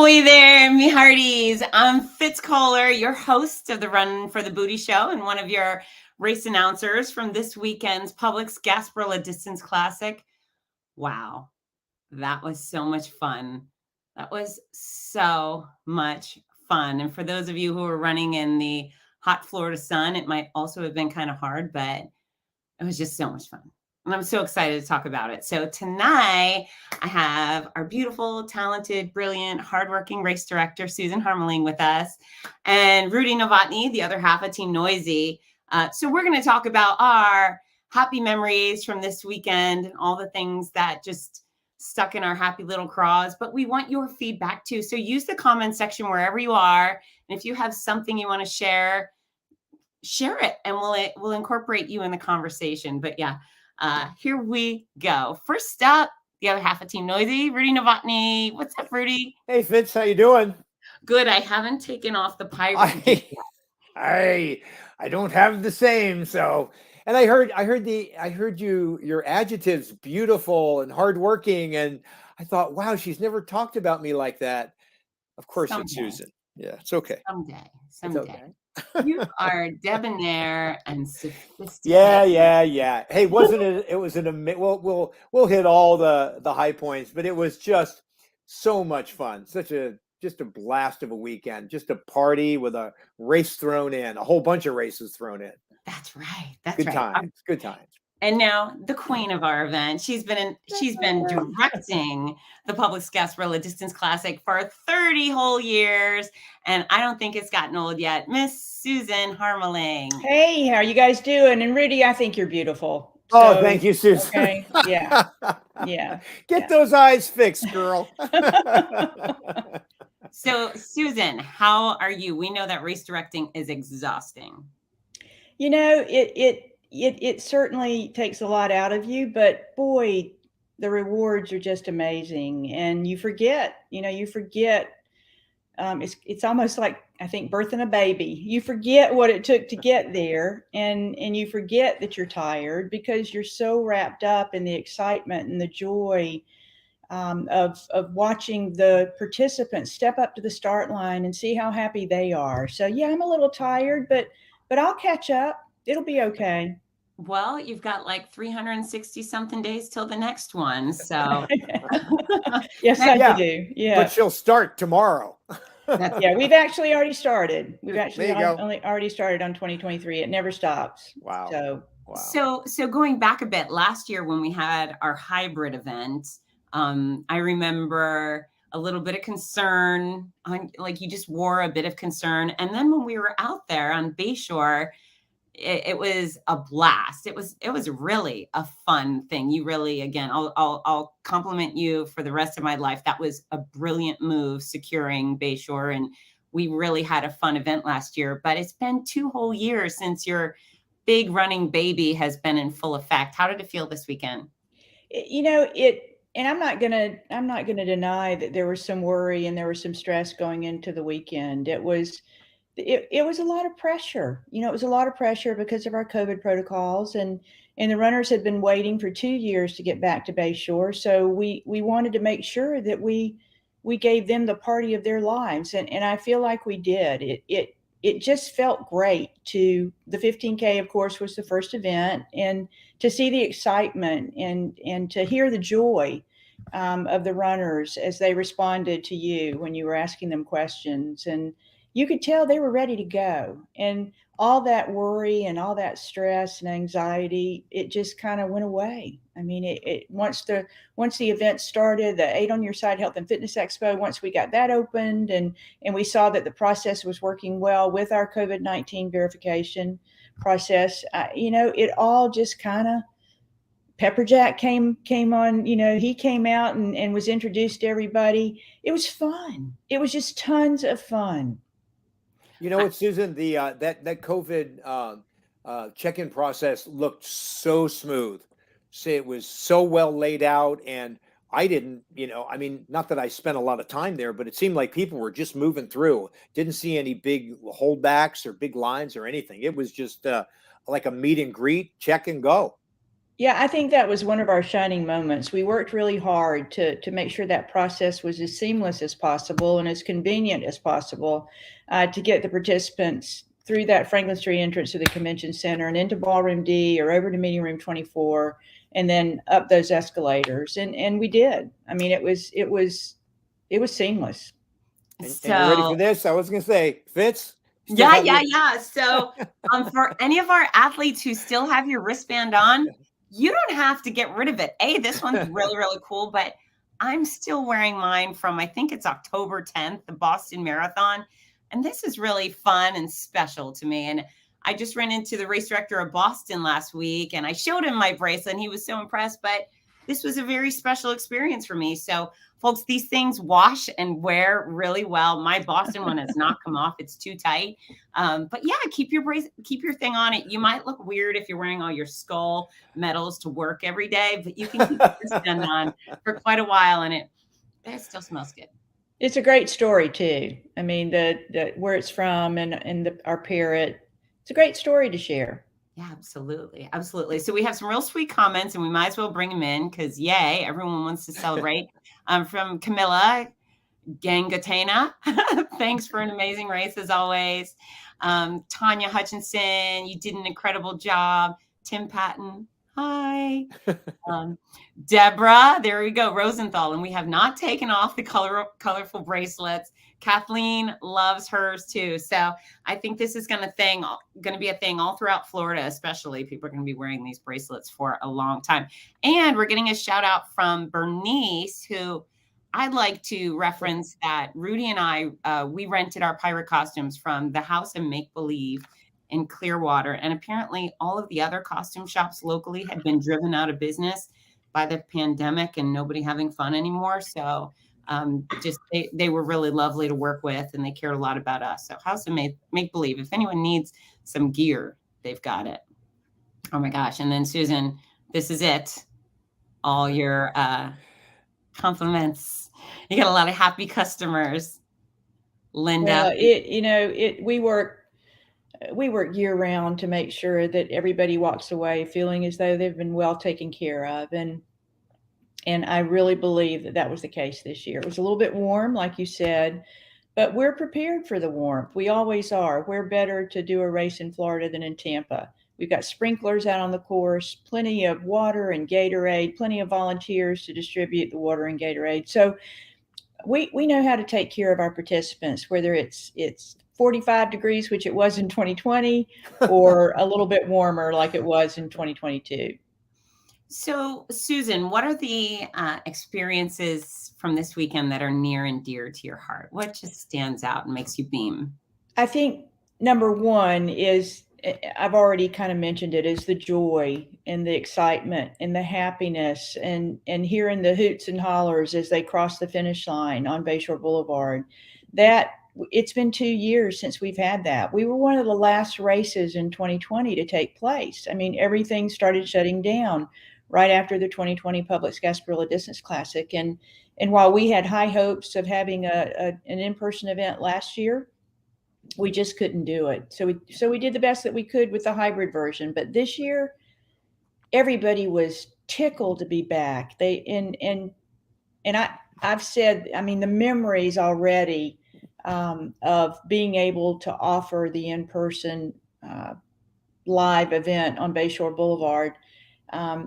Ahoy there, me hearties. I'm Fitz Koehler, your host of the Run for the Booty show and one of your race announcers from this weekend's Publix Gasparilla Distance Classic. Wow, that was so much fun. That was so much fun. And for those of you who are running in the hot Florida sun, it might also have been kind of hard, but it was just so much fun. And I'm so excited to talk about it. So tonight I have our beautiful, talented, brilliant, hardworking race director, Susan Harmeling with us, and Rudy Novotny, the other half of Team Noisy. So we're going to talk about our happy memories from this weekend and all the things that just stuck in our happy little craws. But we want your feedback too. So use the comment section wherever you are. And if you have something you want to share it and we'll incorporate you in the conversation. But yeah, here we go. First up, the other half of Team Noisy, Rudy Novotny. What's up, Rudy? Hey, Fitz, how you doing? Good. I haven't taken off the pirate yet. I don't have the same. So, and I heard your adjectives beautiful and hardworking, and I thought, wow, she's never talked about me like that. Of course, Someday. It's Susan. Yeah, it's okay. Someday. It's okay. You are debonair and sophisticated. Yeah. Hey, wasn't it? It was we'll hit all the high points, but it was just so much fun. Just a blast of a weekend. Just a party with a race thrown in, a whole bunch of races thrown in. That's right. That's good right. Times. Good times. And now the queen of our event. She's been directing the Publix Gasparilla Distance Classic for 30 whole years. And I don't think it's gotten old yet. Miss Susan Harmeling. Hey, how are you guys doing? And Rudy, I think you're beautiful. Oh, thank you, Susan. Okay. Yeah. Get those eyes fixed, girl. So, Susan, how are you? We know that race directing is exhausting. You know, it certainly takes a lot out of you, but boy, the rewards are just amazing. And you forget. It's almost like, I think, birthing a baby. You forget what it took to get there, and you forget that you're tired because you're so wrapped up in the excitement and the joy of watching the participants step up to the start line and see how happy they are. So yeah, I'm a little tired, but I'll catch up. It'll be okay. Well, you've got like 360 something days till the next one. So yes, I do. Yeah. But she'll start tomorrow. Yeah, we've actually already started. We've actually already started on 2023. It never stops. Wow. So going back a bit, last year when we had our hybrid event, I remember a little bit of concern you just wore a bit of concern. And then when we were out there on Bayshore, it was a blast. It was really a fun thing. You really, again, I'll compliment you for the rest of my life. That was a brilliant move, securing Bayshore, and we really had a fun event last year. But it's been 2 whole years since your big running baby has been in full effect. How did it feel this weekend? And I'm not gonna deny that there was some worry and there was some stress going into the weekend. It was a lot of pressure. It was a lot of pressure because of our COVID protocols, and the runners had been waiting for 2 years to get back to Bayshore. So we wanted to make sure that we gave them the party of their lives, and I feel like we did. It just felt great. The 15K, of course, was the first event, and to see the excitement and to hear the joy of the runners as they responded to you when you were asking them questions, and you could tell they were ready to go. And all that worry and all that stress and anxiety, it just kind of went away. I mean, once the event started, the 8 on Your Side Health and Fitness Expo, once we got that opened and we saw that the process was working well with our COVID-19 verification process, it all just kind of, Pepperjack came on, he came out and was introduced to everybody. It was fun. It was just tons of fun. You know what, Susan, that COVID check-in process looked so smooth. It was so well laid out, and I didn't, not that I spent a lot of time there, but it seemed like people were just moving through. Didn't see any big holdbacks or big lines or anything. It was just like a meet and greet, check and go. Yeah, I think that was one of our shining moments. We worked really hard to make sure that process was as seamless as possible and as convenient as possible to get the participants through that Franklin Street entrance to the convention center and into ballroom D or over to meeting room 24 and then up those escalators. And we did. I mean, it was seamless. And you ready for this? I was going to say, Fitz. Yeah. So for any of our athletes who still have your wristband on, you don't have to get rid of it. This one's really, really cool, but I'm still wearing mine from, I think it's October 10th, the Boston Marathon. And this is really fun and special to me. And I just ran into the race director of Boston last week and I showed him my bracelet and he was so impressed, but this was a very special experience for me. So folks, these things wash and wear really well. My Boston one has not come off. It's too tight. But yeah, keep your thing on it. You might look weird if you're wearing all your skull medals to work every day, but you can keep your wristband on for quite a while and it still smells good. It's a great story too. I mean, the where it's from and our parrot. It's a great story to share. Yeah, absolutely. Absolutely. So we have some real sweet comments and we might as well bring them in because yay, everyone wants to celebrate. From Camilla Gangatena. Thanks for an amazing race as always. Tanya Hutchinson, you did an incredible job. Tim Patton. Hi. Deborah, there we go, Rosenthal. And we have not taken off the colorful bracelets. Kathleen loves hers too. So I think this is going to be a thing all throughout Florida, especially. People are going to be wearing these bracelets for a long time. And we're getting a shout out from Bernice, who I'd like to reference that Rudy and I, we rented our pirate costumes from the House of Make Believe in Clearwater. And apparently all of the other costume shops locally had been driven out of business by the pandemic and nobody having fun anymore. So they were really lovely to work with and they cared a lot about us. So House of Make Believe, if anyone needs some gear, they've got it. Oh my gosh. And then Susan, this is it. All your compliments. You got a lot of happy customers. Linda. We work year round to make sure that everybody walks away feeling as though they've been well taken care of. And I really believe that was the case this year. It was a little bit warm, like you said, but we're prepared for the warmth. We always are. We're better to do a race in Florida than in Tampa. We've got sprinklers out on the course, plenty of water and Gatorade, plenty of volunteers to distribute the water and Gatorade. So we know how to take care of our participants, whether it's 45 degrees, which it was in 2020, or a little bit warmer like it was in 2022. So, Susan, what are the experiences from this weekend that are near and dear to your heart? What just stands out and makes you beam? I think number one is, I've already kind of mentioned it, is the joy and the excitement and the happiness and hearing the hoots and hollers as they cross the finish line on Bayshore Boulevard. That it's been 2 years since we've had that. We were one of the last races in 2020 to take place. I mean, everything started shutting down right after the 2020 Publix Gasparilla Distance Classic. And while we had high hopes of having an in-person event last year, we just couldn't do it. So we did the best that we could with the hybrid version. But this year, everybody was tickled to be back. I've said, I mean, the memories already of being able to offer the in-person live event on Bayshore Boulevard.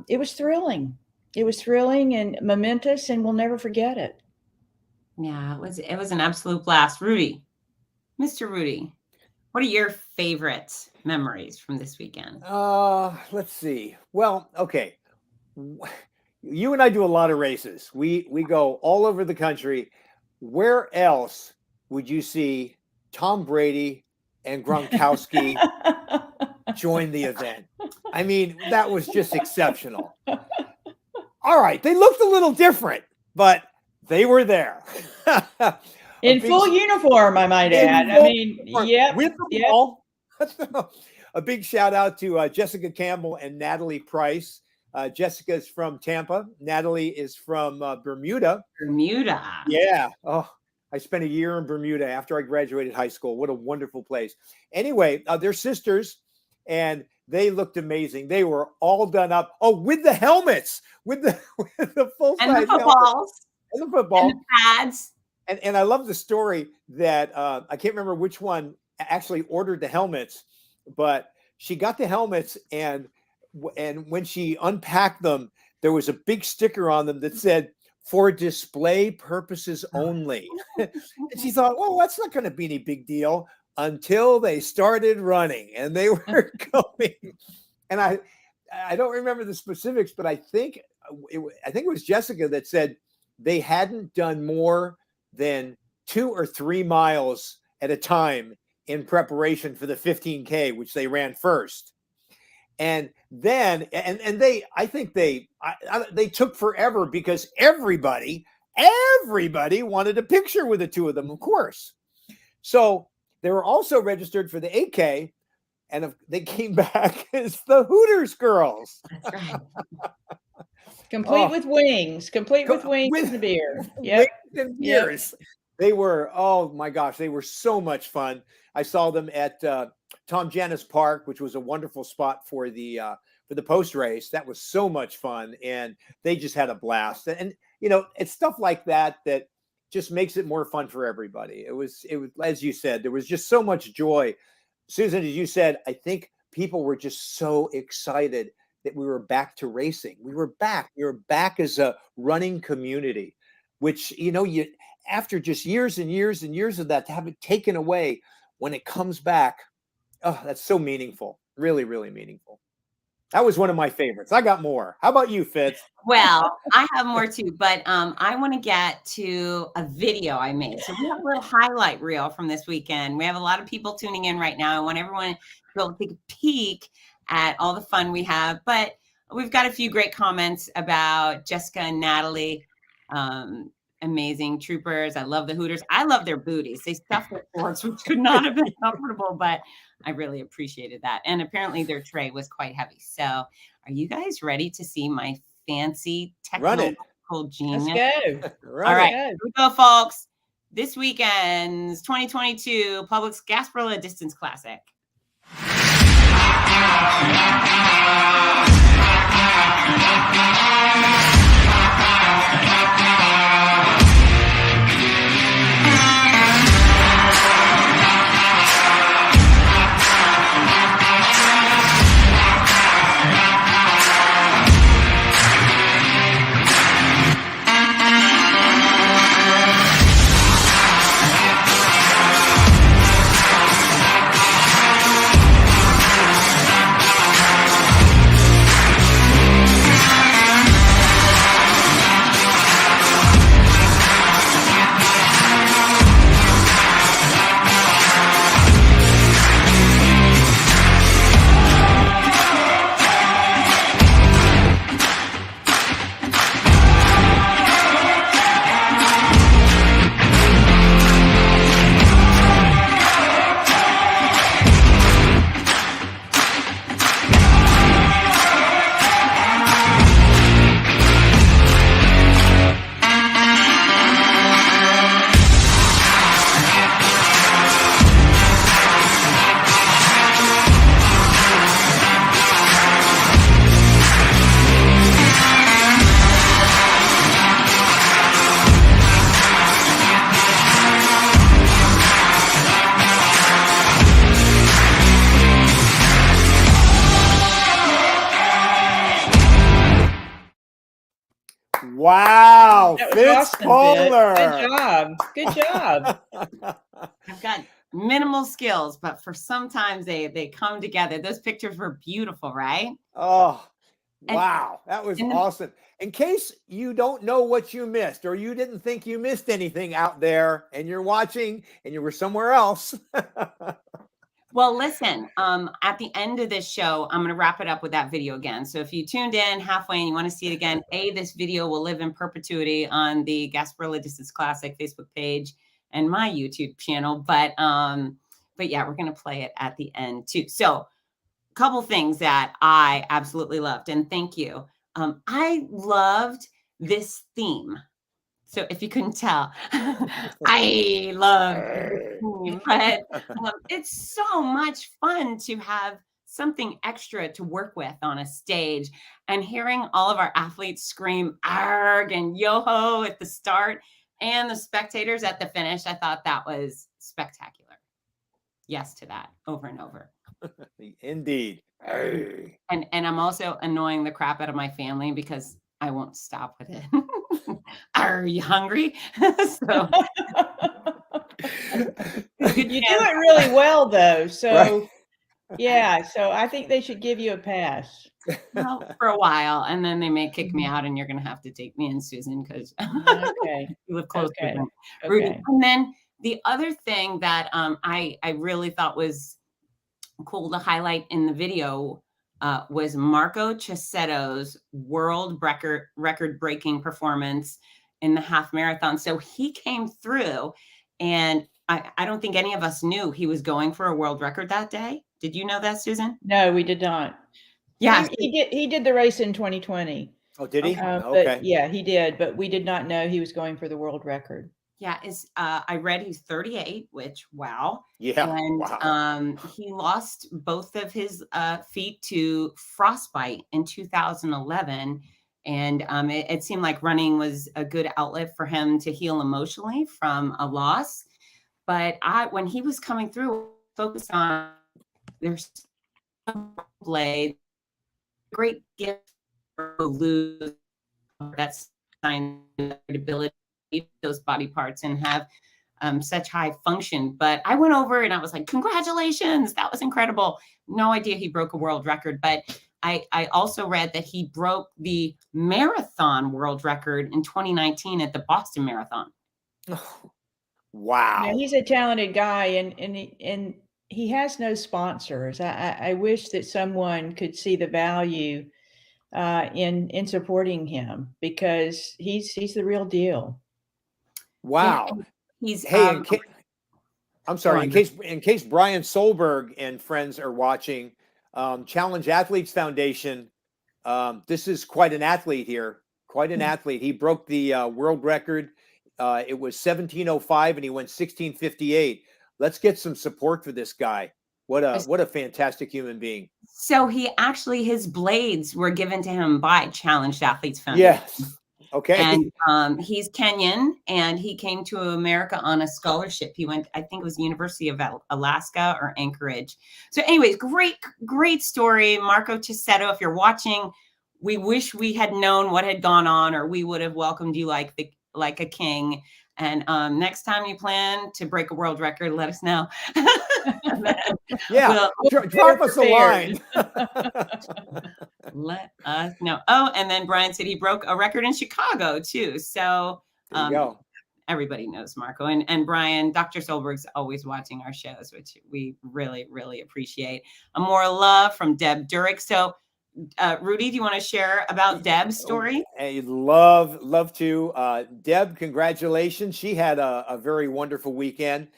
It was thrilling. It was thrilling and momentous, and we'll never forget it. Yeah, it was an absolute blast. Rudy, Mr. Rudy, what are your favorite memories from this weekend? Let's see. Well, okay. You and I do a lot of races. We go all over the country. Where else would you see Tom Brady and Gronkowski join the event? I mean, that was just exceptional. All right. They looked a little different, but they were there. In full uniform, I might add. I mean, yep. With the ball. A big shout out to Jessica Campbell and Natalie Price. Jessica's from Tampa. Natalie is from Bermuda. Bermuda. Yeah. Oh, I spent a year in Bermuda after I graduated high school. What a wonderful place. Anyway, they're sisters, and They looked amazing. They were all done up. Oh, with the helmets, with the full size And the footballs. and the football and the pads. And I love the story that I can't remember which one actually ordered the helmets, but she got the helmets, and when she unpacked them, there was a big sticker on them that said, "For display purposes only." And she thought, well, that's not going to be any big deal, until they started running and they were going. And I don't remember the specifics, but I think it was Jessica that said they hadn't done more than 2 or 3 miles at a time in preparation for the 15K, which they ran first. And then, I think they took forever because everybody wanted a picture with the two of them, of course. So they were also registered for the 8K, and they came back as the Hooters Girls. That's right. Complete with wings and a beer. Yep. Wings and beers. Yep. They were, oh my gosh, they were so much fun. I saw them at Tom Janus Park, which was a wonderful spot for the post race. That was so much fun, and they just had a blast. And it's stuff like that just makes it more fun for everybody. It was, as you said, there was just so much joy. Susan, as you said, I think people were just so excited that we were back to racing. We were back as a running community, which, after just years and years and years of that, to have it taken away, when it comes back, oh, that's so meaningful. Really, really meaningful. That was one of my favorites. I got more. How about you, Fitz? Well, I have more too, but I want to get to a video I made. So we have a little highlight reel from this weekend. We have a lot of people tuning in right now. I want everyone to be able to take a peek at all the fun we have. But we've got a few great comments about Jessica and Natalie. Amazing troopers. I love the Hooters. I love their booties. They stuffed their shorts, which could not have been comfortable, but I really appreciated that. And apparently their tray was quite heavy. So are you guys ready to see my fancy technological genius? Let's go. All right, here we go, folks. This weekend's 2022 Publix Gasparilla Distance Classic. Wow, Fitz awesome, Koehler. Good job. I've got minimal skills, but for sometimes they come together. Those pictures were beautiful, right? Oh, wow. That was awesome. In case you don't know what you missed, or you didn't think you missed anything out there and you're watching and you were somewhere else. Well, listen, at the end of this show, I'm going to wrap it up with that video again. So if you tuned in halfway and you want to see it again, this video will live in perpetuity on the Gasparilla Distance Classic Facebook page and my YouTube channel. But yeah, we're going to play it at the end too. So a couple things that I absolutely loved, and thank you. I loved this theme. So if you couldn't tell, I love this theme, but it's so much fun to have something extra to work with on a stage. And hearing all of our athletes scream "arg" and "yo-ho" at the start and the spectators at the finish, I thought that was spectacular. Yes to that, over and over. Indeed. Hey. And I'm also annoying the crap out of my family because I won't stop with it. Are you hungry? So You do it really well, though. So, Right. yeah. So I think they should give you a pass. well, for a while, and then they may kick me out, and you're going to have to take me and Susan because Okay. you live closer Okay. than Rudy. Okay. And then the other thing that I really thought was cool to highlight in the video was Marco Cicchetto's world record breaking performance in the half marathon. So he came through, and I don't think any of us knew he was going for a world record that day. Did you know that, Susan? No, we did not. Yeah. He did the race in 2020. Oh, did he? But Okay. yeah, he did. But we did not know he was going for the world record. Yeah, I read he's 38, which wow. Yeah. And Wow. he lost both of his feet to frostbite in 2011. And it seemed like running was a good outlet for him to heal emotionally from a loss. But when he was coming through, focused on there's blade, great gift for lose that's sign ability those body parts and have such high function. But I went over and I was like, congratulations, that was incredible. No idea he broke a world record, but I also read that he broke the marathon world record in 2019 at the Boston Marathon. Wow. Yeah, he's a talented guy, and he has no sponsors. I wish that someone could see the value in supporting him because he's the real deal. Wow. Yeah, he's hey, I'm sorry. In case Brian Solberg and friends are watching, Challenge Athletes Foundation. This is quite an athlete here. Quite an athlete. He broke the world record. It was 17:05, and he went 16:58. Let's get some support for this guy. What a fantastic human being. So his blades were given to him by Challenged Athletes Foundation. Yes. Okay. And he's Kenyan, and he came to America on a scholarship. He went, I think it was University of Alaska or Anchorage. So anyways, great story. Marco Cicchetto, if you're watching, we wish we had known what had gone on, or we would have welcomed you like a king. And next time you plan to break a world record, let us know. Yeah, drop us a line. Let us know. Oh, and then Brian said he broke a record in Chicago too. So there you go. Everybody knows Marco and Brian. Dr. Solberg's always watching our shows, which we really, really appreciate. More love from Deb Durick. So Rudy, do you want to share about Deb's story? I love to. Deb, congratulations. She had a very wonderful weekend.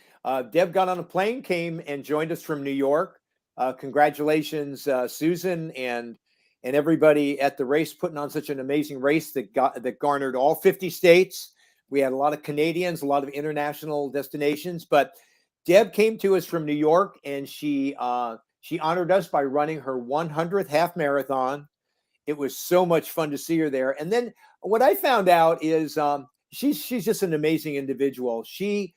Deb got on a plane, came and joined us from New York. Congratulations, Susan and everybody at the race, putting on such an amazing race that garnered all 50 states. We had a lot of Canadians, a lot of international destinations, but Deb came to us from New York, and she honored us by running her 100th half marathon. It was so much fun to see her there. And then what I found out is she's just an amazing individual. She,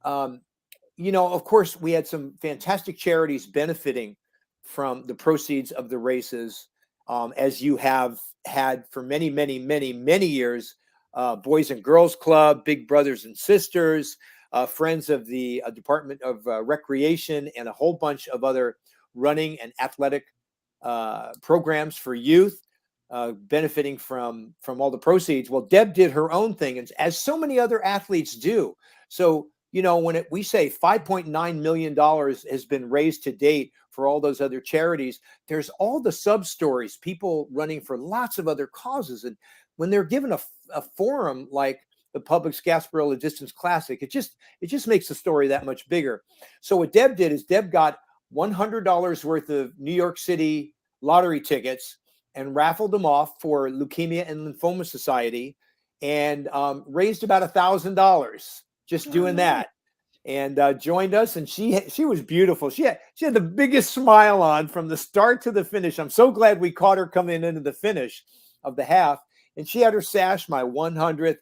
of course, we had some fantastic charities benefiting from the proceeds of the races, as you have had for many, many, many, many years. Boys and Girls Club, Big Brothers and Sisters, Friends of the Department of Recreation, and a whole bunch of other running and athletic programs for youth, benefiting from all the proceeds. Well, Deb did her own thing, and as so many other athletes do. So, when we say $5.9 million has been raised to date for all those other charities, there's all the sub stories, people running for lots of other causes. And when they're given a forum like the Publix Gasparilla Distance Classic, it just makes the story that much bigger. So what Deb did is Deb got $100 worth of New York City lottery tickets and raffled them off for Leukemia and Lymphoma Society, and raised about $1,000 just doing that. and joined us. And she was beautiful. She had the biggest smile on from the start to the finish. I'm so glad we caught her coming into the finish of the half. And she had her sash, my 100th.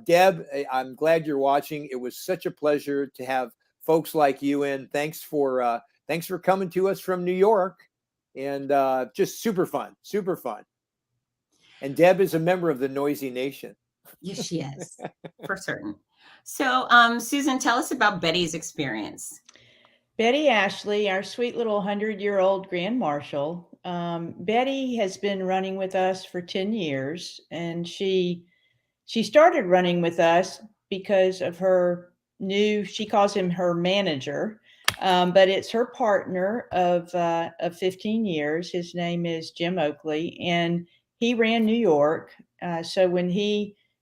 Deb, I'm glad you're watching. It was such a pleasure to have folks like you in. Thanks for coming to us from New York, and just super fun. And Deb is a member of the Noisy Nation. Yes, she is, for certain. So, Susan, tell us about Betty's experience. Betty Ashley, our sweet little 100-year-old Grand Marshal. Betty has been running with us for 10 years, and she started running with us because of her she calls him her manager, but it's her partner of 15 years. His name is Jim Oakley, and he ran New York.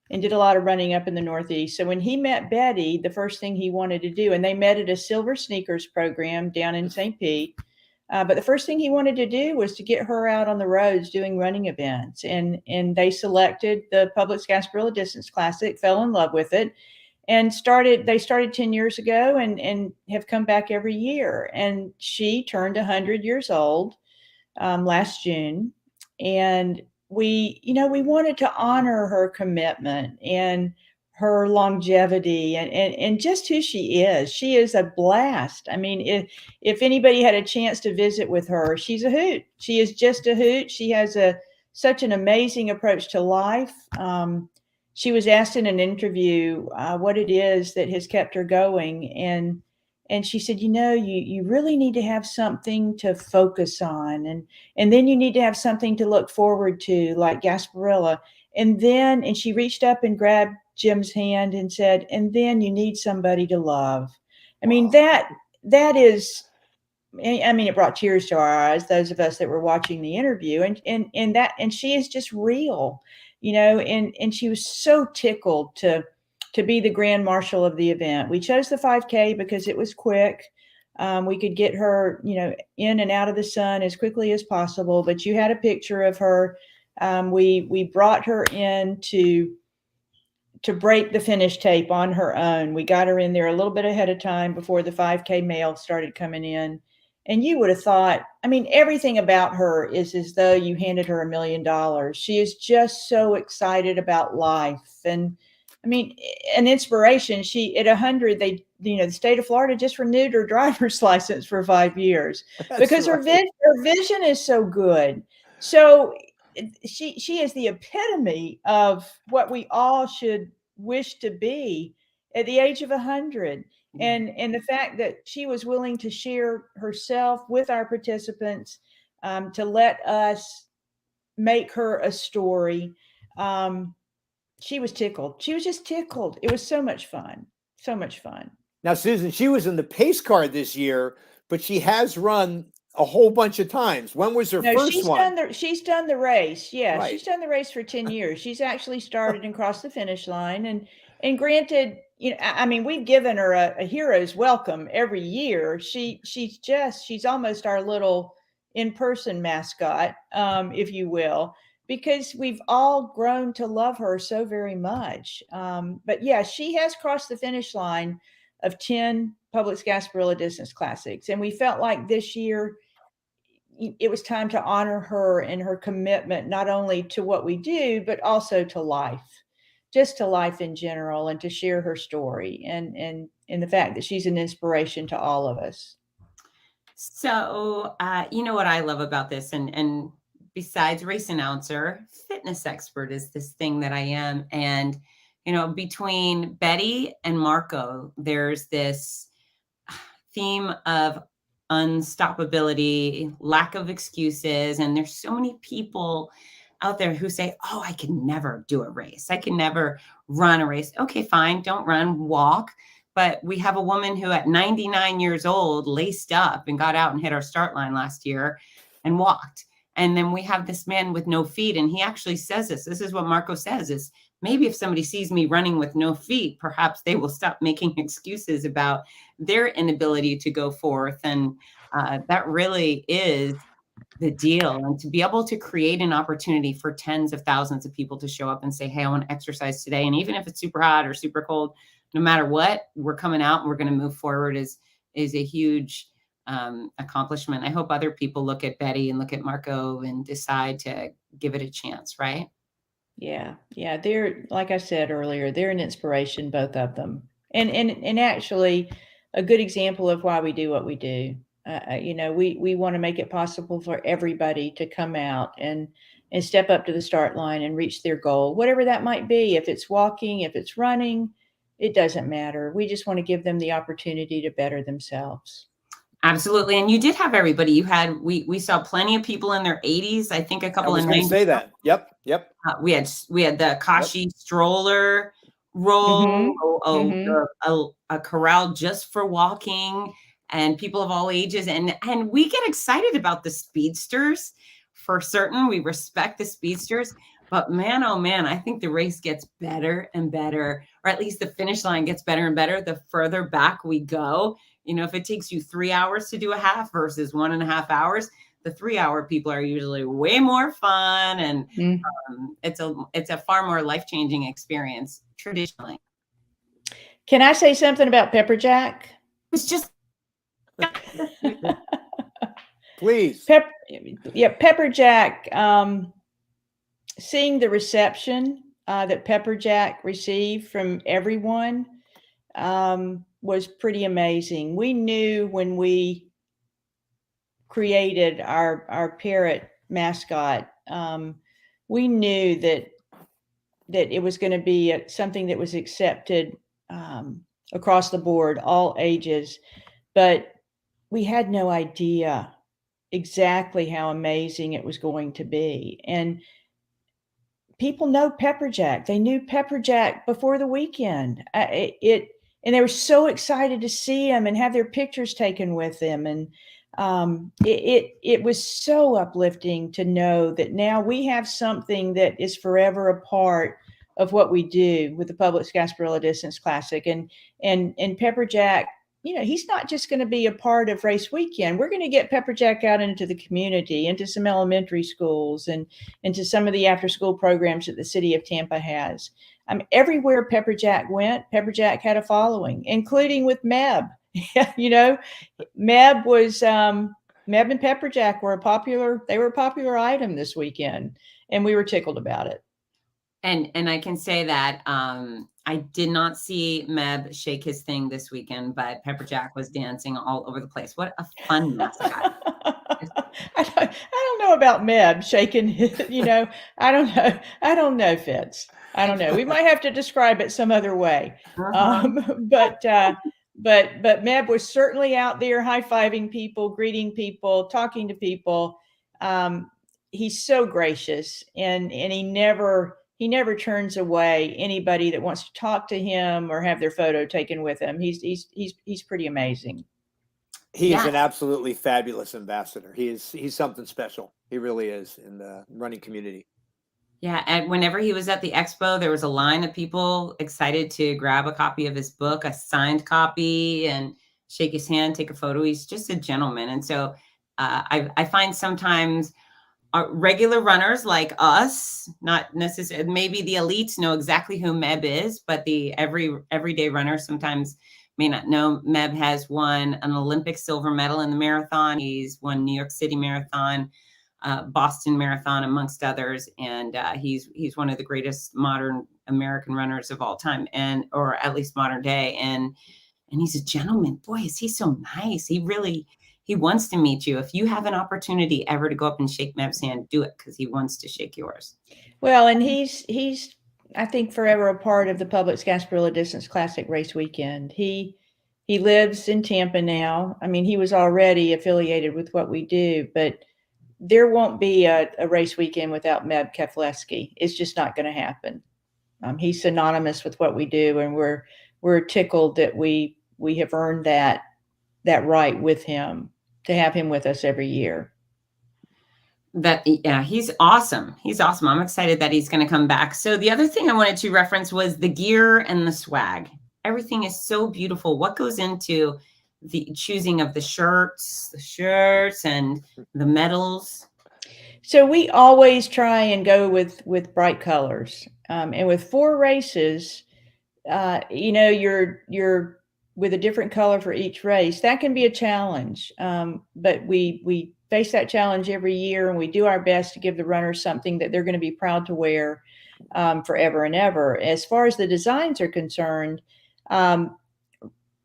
And did a lot of running up in the Northeast. So when he met Betty, the first thing he wanted to do, and they met at a Silver Sneakers program down in St. Pete. But the first thing he wanted to do was to get her out on the roads doing running events. And they selected the Publix Gasparilla Distance Classic, fell in love with it, and they started 10 years ago and have come back every year. And she turned 100 years old last June. And we wanted to honor her commitment and her longevity and just who she is. She is a blast. I mean, if anybody had a chance to visit with her, she's a hoot. She is just a hoot. She has such an amazing approach to life. She was asked in an interview what it is that has kept her going, and she said, you really need to have something to focus on, and then you need to have something to look forward to, like Gasparilla. And she reached up and grabbed Jim's hand and said, and then you need somebody to love. I mean, that is, I mean, it brought tears to our eyes, those of us that were watching the interview, and she is just real, and she was so tickled to be the Grand Marshal of the event. We chose the 5K because it was quick. We could get her, in and out of the sun as quickly as possible, but you had a picture of her. We brought her in to break the finish tape on her own. We got her in there a little bit ahead of time before the 5K mail started coming in. And you would have thought, I mean, everything about her is as though you handed her $1 million. She is just so excited about life. And I mean, an inspiration. She, at 100, the state of Florida just renewed her driver's license for 5 years. That's because right. her vision is so good. So she is the epitome of what we all should wish to be at the age of 100. And the fact that she was willing to share herself with our participants, to let us make her a story. She was tickled. She was just tickled. It was so much fun. So much fun. Now, Susan, she was in the pace car this year, but she has run a whole bunch of times. When was her first one? She's done the race. Yeah, right. She's done the race for 10 years. She's actually started and crossed the finish line. And granted, I mean, we've given her a hero's welcome every year. She's almost our little in-person mascot, if you will, because we've all grown to love her so very much. But yeah, she has crossed the finish line of 10 Publix Gasparilla Distance Classics. And we felt like this year it was time to honor her and her commitment, not only to what we do, but also to life, just to life in general, and to share her story and the fact that she's an inspiration to all of us. So, what I love about this, and besides race announcer, fitness expert is this thing that I am. And, between Betty and Marco, there's this theme of unstoppability, lack of excuses. And there's so many people out there who say, oh, I can never do a race. I can never run a race. Okay, fine. Don't run, walk. But we have a woman who at 99 years old laced up and got out and hit our start line last year and walked. And then we have this man with no feet. And he actually says this. This is what Marco says is, maybe if somebody sees me running with no feet, perhaps they will stop making excuses about their inability to go forth. And that really is the deal. And to be able to create an opportunity for tens of thousands of people to show up and say, hey, I want to exercise today. And even if it's super hot or super cold, no matter what, we're coming out and we're going to move forward is a huge accomplishment. I hope other people look at Betty and look at Marco and decide to give it a chance, right? Yeah. They're, like I said earlier, they're an inspiration, both of them, and actually a good example of why we do what we do. We want to make it possible for everybody to come out and step up to the start line and reach their goal, whatever that might be. If it's walking, if it's running, it doesn't matter. We just want to give them the opportunity to better themselves. Absolutely. And you did have everybody. We saw plenty of people in their 80s. I think a couple I was in going to 90s. say that. Yep. We had the Kashi stroller roll, a corral just for walking, and people of all ages. And we get excited about the speedsters for certain. We respect the speedsters. But man, oh man, I think the race gets better and better, or at least the finish line gets better and better the further back we go. If it takes you 3 hours to do a half versus 1.5 hours, the 3-hour people are usually way more fun, and it's a far more life-changing experience traditionally. Can I say something about Pepper Jack? It's just please. Pepper Jack. Seeing the reception that Pepper Jack received from everyone was pretty amazing. We knew when we created our parrot mascot, we knew that it was going to be something that was accepted across the board, all ages, but we had no idea exactly how amazing it was going to be. And people know Pepper Jack. They knew Pepper Jack before the weekend. And they were so excited to see him and have their pictures taken with him. And it was so uplifting to know that now we have something that is forever a part of what we do with the Publix Gasparilla Distance Classic. And Pepper Jack, he's not just going to be a part of race weekend. We're going to get Pepper Jack out into the community, into some elementary schools, and into some of the after-school programs that the city of Tampa has. Everywhere Pepper Jack went, Pepper Jack had a following, including with Meb. Meb was Meb and Pepper Jack were a popular item this weekend, and we were tickled about it. And I can say that I did not see Meb shake his thing this weekend, but Pepper Jack was dancing all over the place. What a fun mascot. I don't know about Meb shaking his, I don't know, Fitz. I don't know. We might have to describe it some other way. But Meb was certainly out there high-fiving people, greeting people, talking to people. He's so gracious, and he never turns away anybody that wants to talk to him or have their photo taken with him. He's pretty amazing. He is an absolutely fabulous ambassador. He's something special. He really is in the running community. Yeah, and whenever he was at the expo, there was a line of people excited to grab a copy of his book, a signed copy, and shake his hand, take a photo. He's just a gentleman. And so I find sometimes regular runners like us, not necessarily, maybe the elites know exactly who Meb is, but the everyday runner sometimes may not know. Meb has won an Olympic silver medal in the marathon. He's won New York City Marathon, Boston Marathon, amongst others. And he's one of the greatest modern American runners of all time, or at least modern day. And he's a gentleman. Boy, is he so nice. He wants to meet you. If you have an opportunity ever to go up and shake Meb's hand, do it, because he wants to shake yours. Well, and he's I think forever a part of the Publix Gasparilla Distance Classic race weekend. He lives in Tampa now. He was already affiliated with what we do, but there won't be a race weekend without Meb Keflezighi. It's just not going to happen. He's synonymous with what we do, and we're tickled that we have earned that right with him, to have him with us every year. He's awesome. He's awesome. I'm excited that he's going to come back. So the other thing I wanted to reference was the gear and the swag. Everything is so beautiful. What goes into the choosing of the shirts and the medals? So we always try and go with bright colors. And with 4 races, you're with a different color for each race. That can be a challenge. But we face that challenge every year, and we do our best to give the runners something that they're going to be proud to wear forever and ever. As far as the designs are concerned,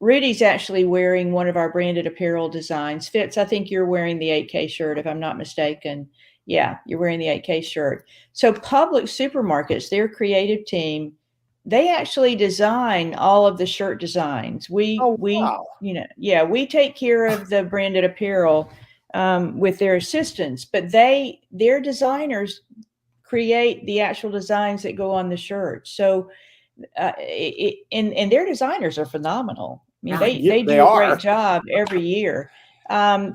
Rudy's actually wearing one of our branded apparel designs. Fitz, I think you're wearing the 8K shirt, if I'm not mistaken. Yeah, you're wearing the 8K shirt. So Publix Supermarkets, their creative team, they actually design all of the shirt designs. We we take care of the branded apparel with their assistants, but their designers create the actual designs that go on the shirt. So and their designers are phenomenal. I mean, they do a great job every year.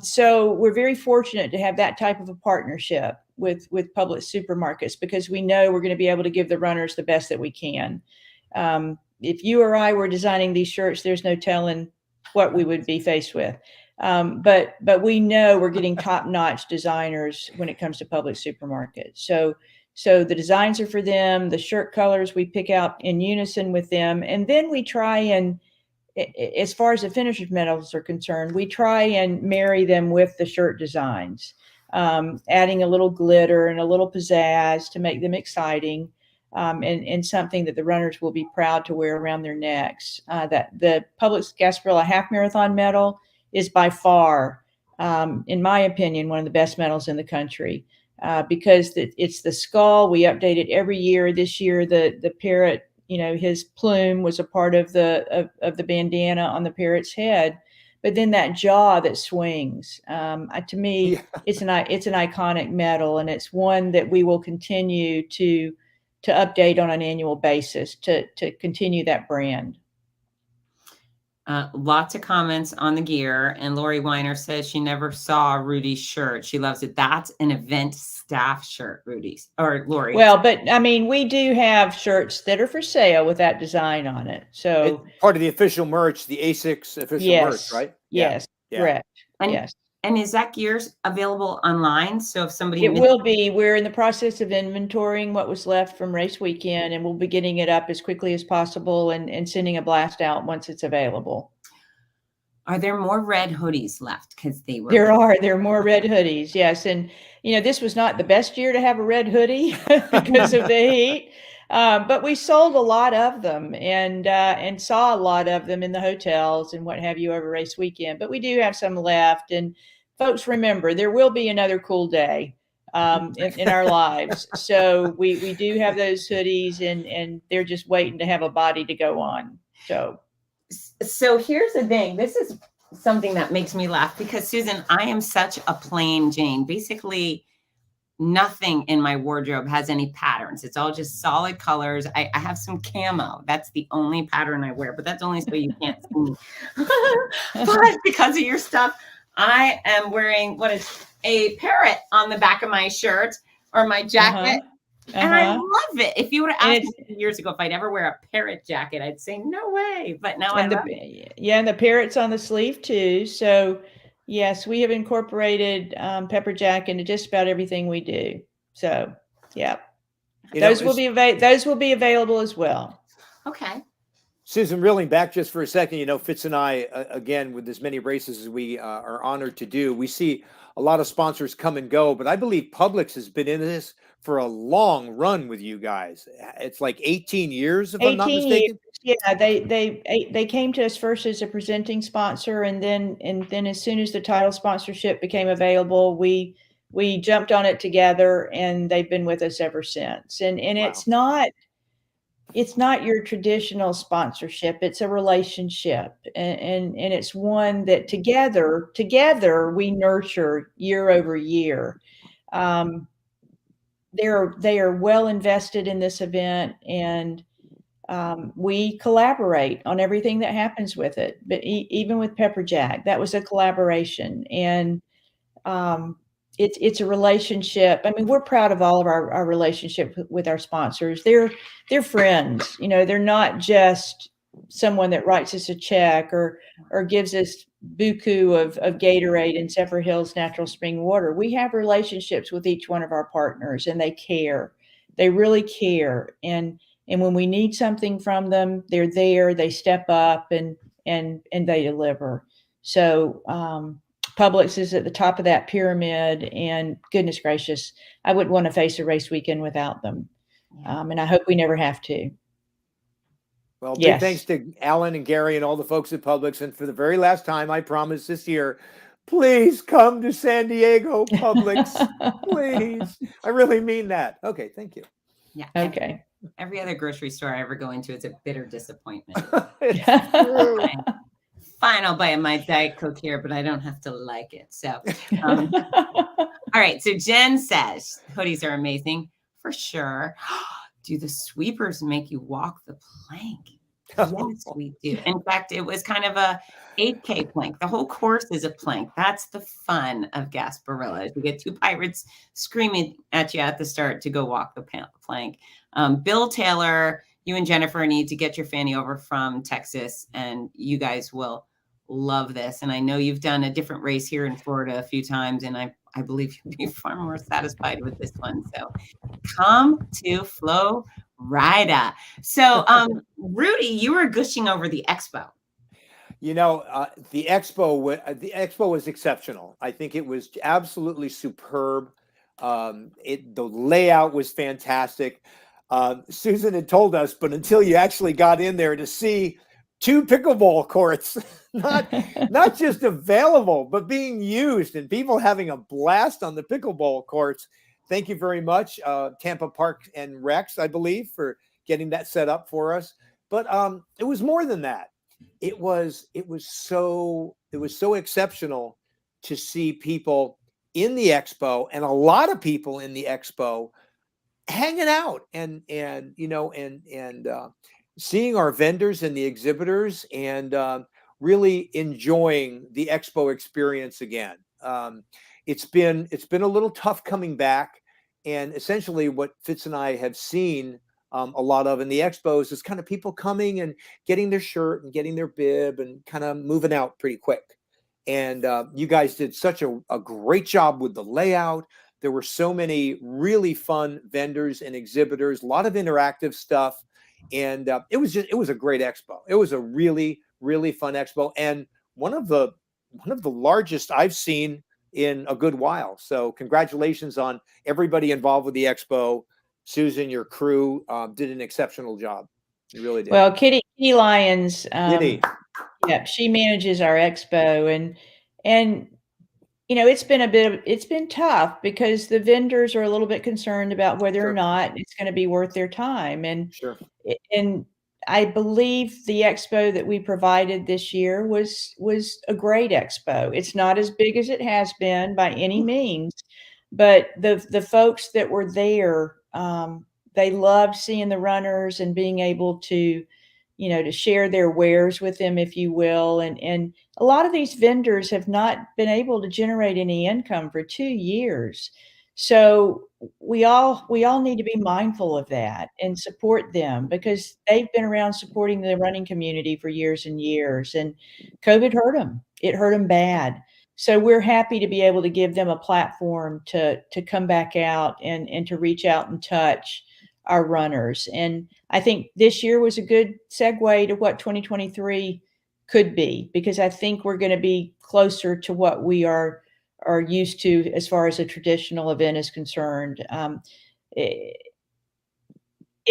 So we're very fortunate to have that type of a partnership with Publix Supermarkets, because we know we're going to be able to give the runners the best that we can. If you or I were designing these shirts, there's no telling what we would be faced with. But we know we're getting top-notch designers when it comes to Publix Supermarkets. So the designs are for them. The shirt colors we pick out in unison with them, and then we try and, as far as the finisher's medals are concerned, we try and marry them with the shirt designs, adding a little glitter and a little pizzazz to make them exciting, and something that the runners will be proud to wear around their necks. That the Publix Gasparilla Half Marathon medal is by far, in my opinion, one of the best medals in the country, because it's the skull. We update it every year. This year, the parrot, his plume was a part of the bandana on the parrot's head, but then that jaw that swings. To me, it's an iconic medal, and it's one that we will continue to update on an annual basis to continue that brand. Lots of comments on the gear, and Lori Weiner says she never saw Rudy's shirt. She loves it. That's an event staff shirt, Rudy's or Lori. Well, but I mean, we do have shirts that are for sale with that design on it. So it's part of the official merch, the ASICS official merch, right? Yes, correct. Yes. And is that gear available online? So if somebody it will be, we're in the process of inventorying what was left from race weekend, and we'll be getting it up as quickly as possible and sending a blast out once it's available. Are there more red hoodies left? Because there are more red hoodies. Yes. And, this was not the best year to have a red hoodie because of the heat. But we sold a lot of them and saw a lot of them in the hotels and what have you over race weekend. But we do have some left. And folks, remember, there will be another cool day in our lives. So we do have those hoodies, and they're just waiting to have a body to go on. So here's the thing. This is something that makes me laugh because, Susan, I am such a plain Jane. Basically, nothing in my wardrobe has any patterns. It's all just solid colors. I have some camo. That's the only pattern I wear, but that's only so you can't see me. But because of your stuff, I am wearing what is a parrot on the back of my shirt or my jacket. And I love it. If you would have asked me years ago if I'd ever wear a parrot jacket, I'd say no way. But now I love it. Yeah, and the parrot's on the sleeve too. So yes, we have incorporated pepper jack into just about everything we do. So yeah, those will be available as well. Okay. Susan, reeling back just for a second, Fitz and I, again, with as many races as we are honored to do, we see a lot of sponsors come and go, but I believe Publix has been in this for a long run with you guys. It's like 18 years, if I'm not mistaken. Years. Yeah, they came to us first as a presenting sponsor, and then as soon as the title sponsorship became available, we jumped on it together, and they've been with us ever since. And wow. It's not your traditional sponsorship. It's a relationship, and it's one that together we nurture year over year. They are well invested in this event, and we collaborate on everything that happens with it. But even with Pepper Jack, that was a collaboration, and it's a relationship. I mean, we're proud of all of our relationship with our sponsors. They're friends. They're not just someone that writes us a check or gives us buku of Gatorade and Zephyr Hills natural spring water. We have relationships with each one of our partners, and they care. They really care. And And when we need something from them, they're there, they step up and they deliver. So Publix is at the top of that pyramid, and goodness gracious, I wouldn't want to face a race weekend without them. And I hope we never have to. Well, big thanks to Alan and Gary and all the folks at Publix. And for the very last time, I promise this year, please come to San Diego, Publix. Please. I really mean that. Okay, thank you. Yeah. Okay. Every other grocery store I ever go into, it's a bitter disappointment. It's true. Fine, I'll buy a my Diet Coke here, but I don't have to like it. So, all right. So Jen says hoodies are amazing for sure. Do the sweepers make you walk the plank? Yes, we do. In fact, it was kind of a 8K plank. The whole course is a plank. That's the fun of Gasparilla. You get two pirates screaming at you at the start to go walk the plank. Bill Taylor, you and Jennifer need to get your fanny over from Texas, and you guys will love this. And I know you've done a different race here in Florida a few times, and I believe you'll be far more satisfied with this one. So come to Florida. So Rudy, you were gushing over the expo. You know, the expo was exceptional. I think it was absolutely superb. The layout was fantastic. Susan had told us, but until you actually got in there to see 2 pickleball courts, not just available, but being used and people having a blast on the pickleball courts. Thank you very much, Tampa Park and Rex, I believe, for getting that set up for us. But it was more than that. It was so exceptional to see people in the expo, and a lot of people in the expo hanging out and seeing our vendors and the exhibitors, and really enjoying the expo experience again. It's been a little tough coming back, and essentially what Fitz and I have seen a lot of in the expos is kind of people coming and getting their shirt and getting their bib and kind of moving out pretty quick. And you guys did such a great job with the layout. There were so many really fun vendors and exhibitors, a lot of interactive stuff. And it was a great expo. It was a really, really fun expo, and one of the largest I've seen in a good while. So congratulations on everybody involved with the expo. Susan, your crew did an exceptional job. You really did. Well, Kitty Lyons, Kitty. Yeah, she manages our expo, and you know, it's been tough because the vendors are a little bit concerned about whether or not it's going to be worth their time. And and I believe the expo that we provided this year was a great expo. It's not as big as it has been by any means, but the folks that were there, they loved seeing the runners and being able to, you know, to share their wares with them, if you will. And a lot of these vendors have not been able to generate any income for 2 years. So we all need to be mindful of that and support them, because they've been around supporting the running community for years and years, and COVID hurt them. It hurt them bad. So we're happy to be able to give them a platform to come back out and to reach out and touch our runners. And I think this year was a good segue to what 2023 could be, because I think we're going to be closer to what we are used to as far as a traditional event is concerned. It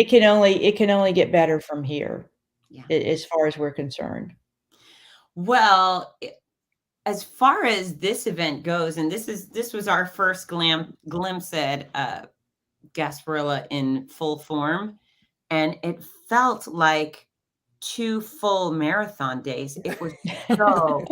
can only get better from here, as far as we're concerned. Well, as far as this event goes, and this was our first glimpse at Gasparilla in full form, and it felt like 2 full marathon days. It was so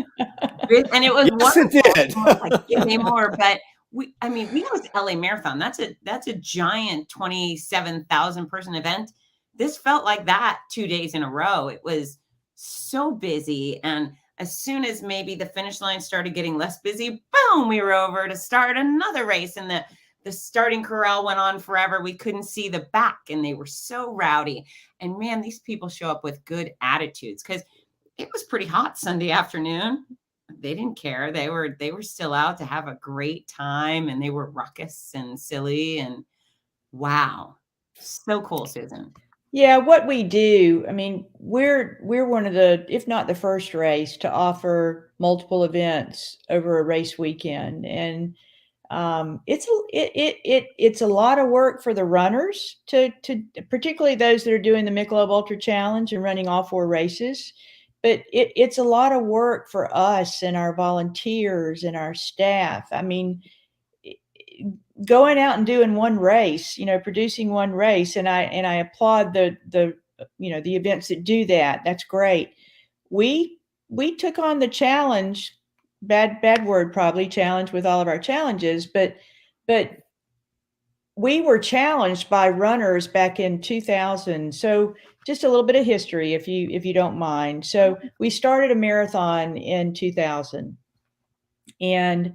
good, and it was wonderful. It did. Like, give me more. But we know it's LA Marathon. That's a giant 27,000 person event. This felt like that 2 days in a row. It was so busy, and as soon as maybe the finish line started getting less busy, boom, we were over to start another race, and the starting corral went on forever. We couldn't see the back, and they were so rowdy. And man, these people show up with good attitudes, because it was pretty hot Sunday afternoon. They didn't care. They were still out to have a great time, and they were ruckus and silly, and wow. So cool, Susan. Yeah, what we do, I mean, we're one of the, if not the first race to offer multiple events over a race weekend, and it's a lot of work for the runners to particularly those that are doing the Michelob Ultra Challenge and running all 4 races. But it's a lot of work for us and our volunteers and our staff. I mean, going out and doing one race, producing one race, and I applaud the the events that do that. That's great. We took on the challenge, bad word probably, challenge with all of our challenges, but we were challenged by runners back in 2000. So just a little bit of history, if you don't mind. So we started a marathon in 2000, and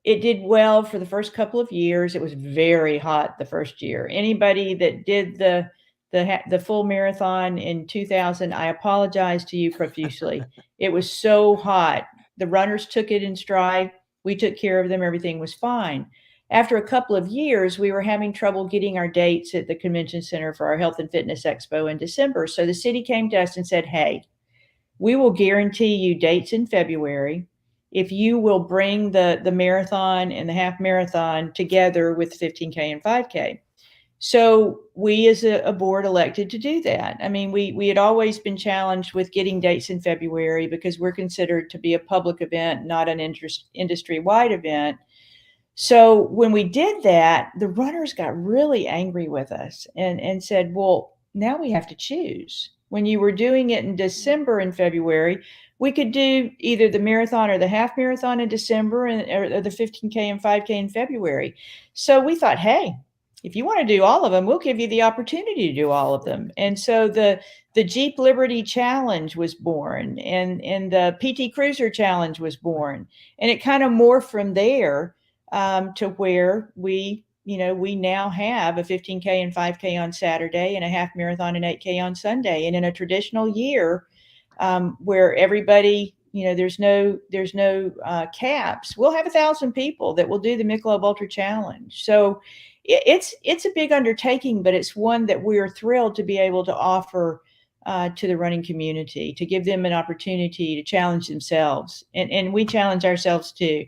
it did well for the first couple of years. It was very hot the first year. Anybody that did the full marathon in 2000, I apologize to you profusely. It was so hot. The runners took it in stride. We took care of them. Everything was fine. After a couple of years, we were having trouble getting our dates at the convention center for our health and fitness expo in December. So the city came to us and said, "Hey, we will guarantee you dates in February if you will bring the marathon and the half marathon together with 15K and 5K." So we as a board elected to do that. I mean, we had always been challenged with getting dates in February because we're considered to be a public event, not an industry-wide event. So when we did that, the runners got really angry with us and said, "Well, now we have to choose. When you were doing it in December and February, we could do either the marathon or the half marathon in December, or the 15K and 5K in February." So we thought, hey, if you want to do all of them, we'll give you the opportunity to do all of them. And so the Jeep Liberty Challenge was born, and the PT Cruiser Challenge was born, and it kind of morphed from there, to where we now have a 15K and 5K on Saturday and a half marathon and 8K on Sunday. And in a traditional year, where everybody, there's no caps, we'll have 1,000 people that will do the Michelob Ultra Challenge. So it's a big undertaking, but it's one that we're thrilled to be able to offer to the running community, to give them an opportunity to challenge themselves. And we challenge ourselves too.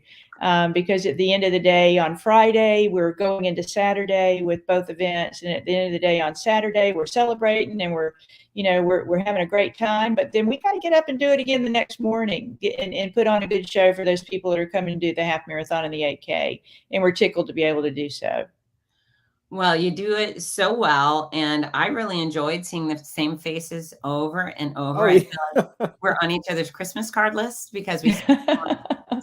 Because at the end of the day, on Friday, we're going into Saturday with both events. And at the end of the day, on Saturday, we're celebrating and we're having a great time. But then we got to get up and do it again the next morning, and put on a good show for those people that are coming to do the half marathon and the 8K. And we're tickled to be able to do so. Well, you do it so well, and I really enjoyed seeing the same faces over and over. Oh, I feel like we're on each other's Christmas card list because we spend so much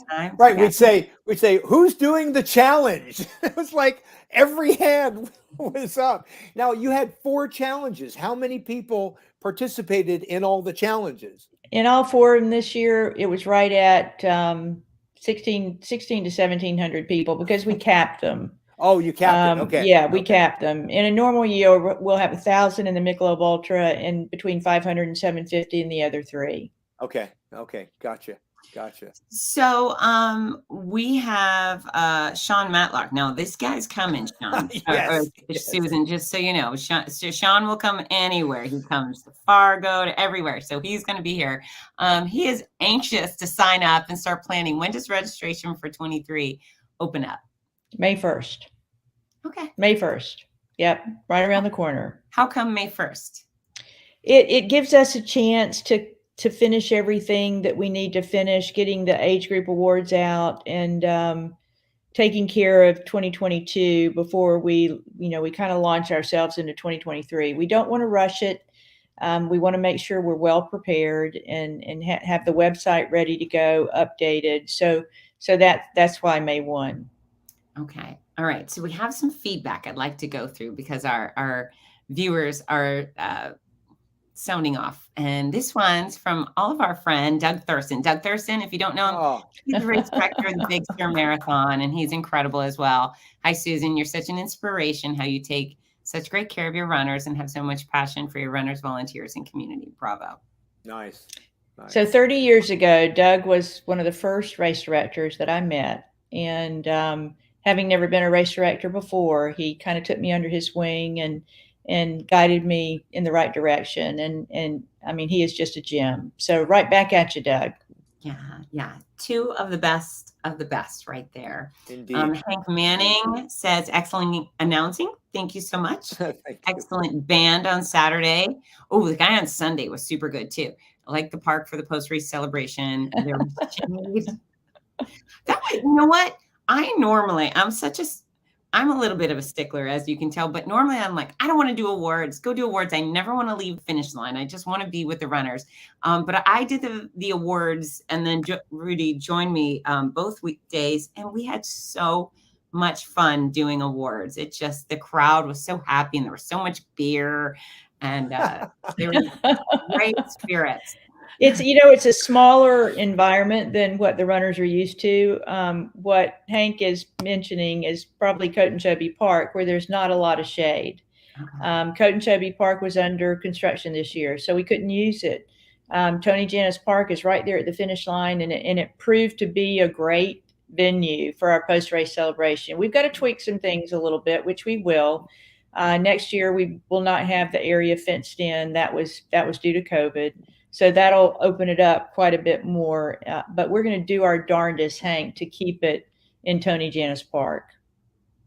time right. together. We'd say, who's doing the challenge? It was like every hand was up. Now you had 4 challenges. How many people participated in all the challenges? In all 4 of them this year, it was right at 16 to 1,700 people, because we capped them. Oh, you capped it. Okay. Yeah, we Okay. capped them. In a normal year, we'll have 1,000 in the Michelob Ultra and between 500 and 750 in the other 3. Okay. Okay. Gotcha. So we have Sean Matlock. Now this guy's coming, Sean. Yes, yes. Susan, just so you know, Sean will come anywhere. He comes to Fargo, to everywhere. So he's going to be here. He is anxious to sign up and start planning. When does registration for 23 open up? May 1st. Okay. May 1st. Yep. Right around the corner. How come May 1st? It gives us a chance to finish everything that we need to finish, getting the age group awards out, and taking care of 2022 before we kind of launch ourselves into 2023. We don't want to rush it. We want to make sure we're well prepared and have the website ready to go, updated. So that's why May 1. Okay. All right. So we have some feedback I'd like to go through because our viewers are sounding off. And this one's from all of our friend, Doug Thurston. Doug Thurston, if you don't know him, he's the race director of the Big Sur Marathon, and he's incredible as well. Hi, Susan. You're such an inspiration, how you take such great care of your runners and have so much passion for your runners, volunteers, and community. Bravo. Nice. So 30 years ago, Doug was one of the first race directors that I met. And having never been a race director before, he kind of took me under his wing and guided me in the right direction. And I mean, he is just a gem. So right back at you, Doug. Yeah. Two of the best right there. Indeed. Hank Manning says, excellent announcing. Thank you so much. Thank you. Excellent band on Saturday. Oh, the guy on Sunday was super good too. I like the park for the post-race celebration. There was shade. You know what? I'm a little bit of a stickler, as you can tell, but normally I'm like, I don't want to do awards. Go do awards. I never want to leave the finish line. I just want to be with the runners. But I did the awards, and then Rudy joined me both weekdays, and we had so much fun doing awards. The crowd was so happy, and there was so much beer, and there were great spirits. It's a smaller environment than what the runners are used to. What Hank is mentioning is probably Coat Park, where there's not a lot of shade. Coat Park was under construction this year, so we couldn't use it. Tony Jannus Park is right there at the finish line, and it proved to be a great venue for our post-race celebration. We've got to tweak some things a little bit, which we will. Next year, we will not have the area fenced in. That was due to COVID. So that'll open it up quite a bit more. But we're going to do our darndest, Hank, to keep it in Tony Jannus Park.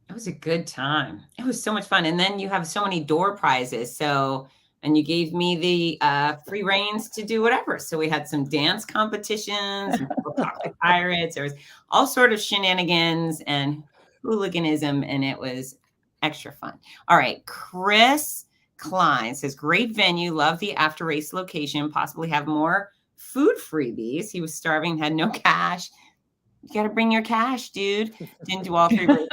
It was a good time. It was so much fun. And then you have so many door prizes. And you gave me the free reins to do whatever. So we had some dance competitions, and chocolate pirates. There was all sort of shenanigans and hooliganism, and it was extra fun. All right, Chris Klein says, great venue, love the after race location, possibly have more food freebies. He was starving, had no cash. You got to bring your cash, dude. Didn't do all three races.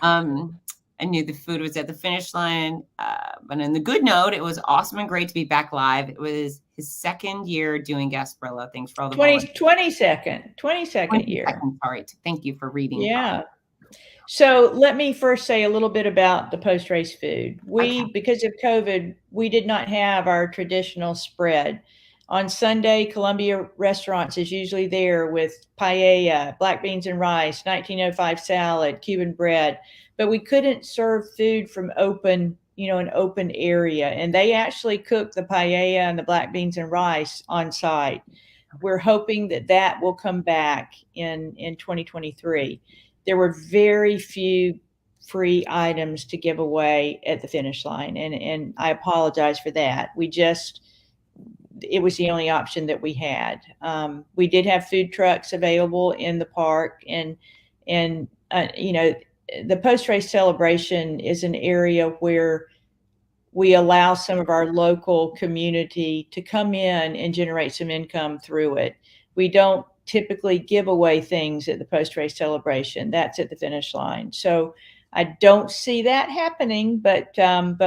I knew the food was at the finish line. But on the good note, it was awesome and great to be back live. It was his second year doing Gasparilla. Thanks for all the 22nd year. All right. Thank you for reading. Yeah. So let me first say a little bit about the post-race food. Because of COVID, we did not have our traditional spread. On Sunday, Columbia Restaurants is usually there with paella, black beans and rice, 1905 salad, Cuban bread, but we couldn't serve food from an open area. And they actually cook the paella and the black beans and rice on site. We're hoping that will come back in 2023. There were very few free items to give away at the finish line. And I apologize for that. It was the only option that we had. We did have food trucks available in the park, and the post-race celebration is an area where we allow some of our local community to come in and generate some income through it. We don't typically give away things at the post-race celebration. That's at the finish line. So I don't see that happening, but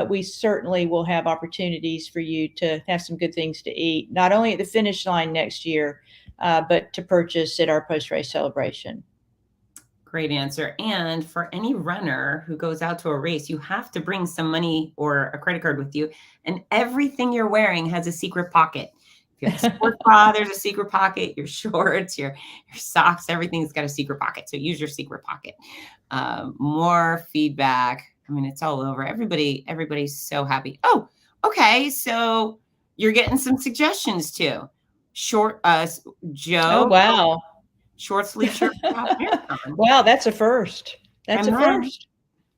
we certainly will have opportunities for you to have some good things to eat, not only at the finish line next year, but to purchase at our post-race celebration. Great answer. And for any runner who goes out to a race, you have to bring some money or a credit card with you. And everything you're wearing has a secret pocket. If you have a sports bra, there's a secret pocket. Your shorts, your socks, everything's got a secret pocket. So use your secret pocket. More feedback. I mean, it's all over. Everybody's so happy. Oh, okay. So you're getting some suggestions too. Joe. Oh, wow. Short sleeve shirt. Wow, that's a first. That's a first.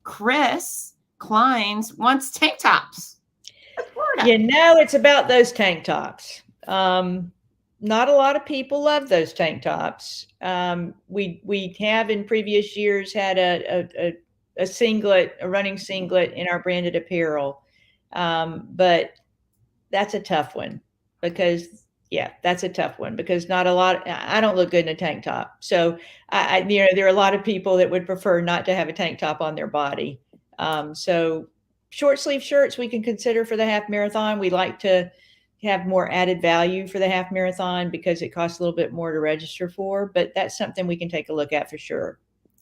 Chris Kleins wants tank tops. It's about those tank tops. Not a lot of people love those tank tops. We have in previous years had a singlet, a running singlet in our branded apparel. But that's a tough one because not a lot. I don't look good in a tank top. So there are a lot of people that would prefer not to have a tank top on their body. So short sleeve shirts we can consider for the half marathon. We like to have more added value for the half marathon because it costs a little bit more to register for, but that's something we can take a look at for sure.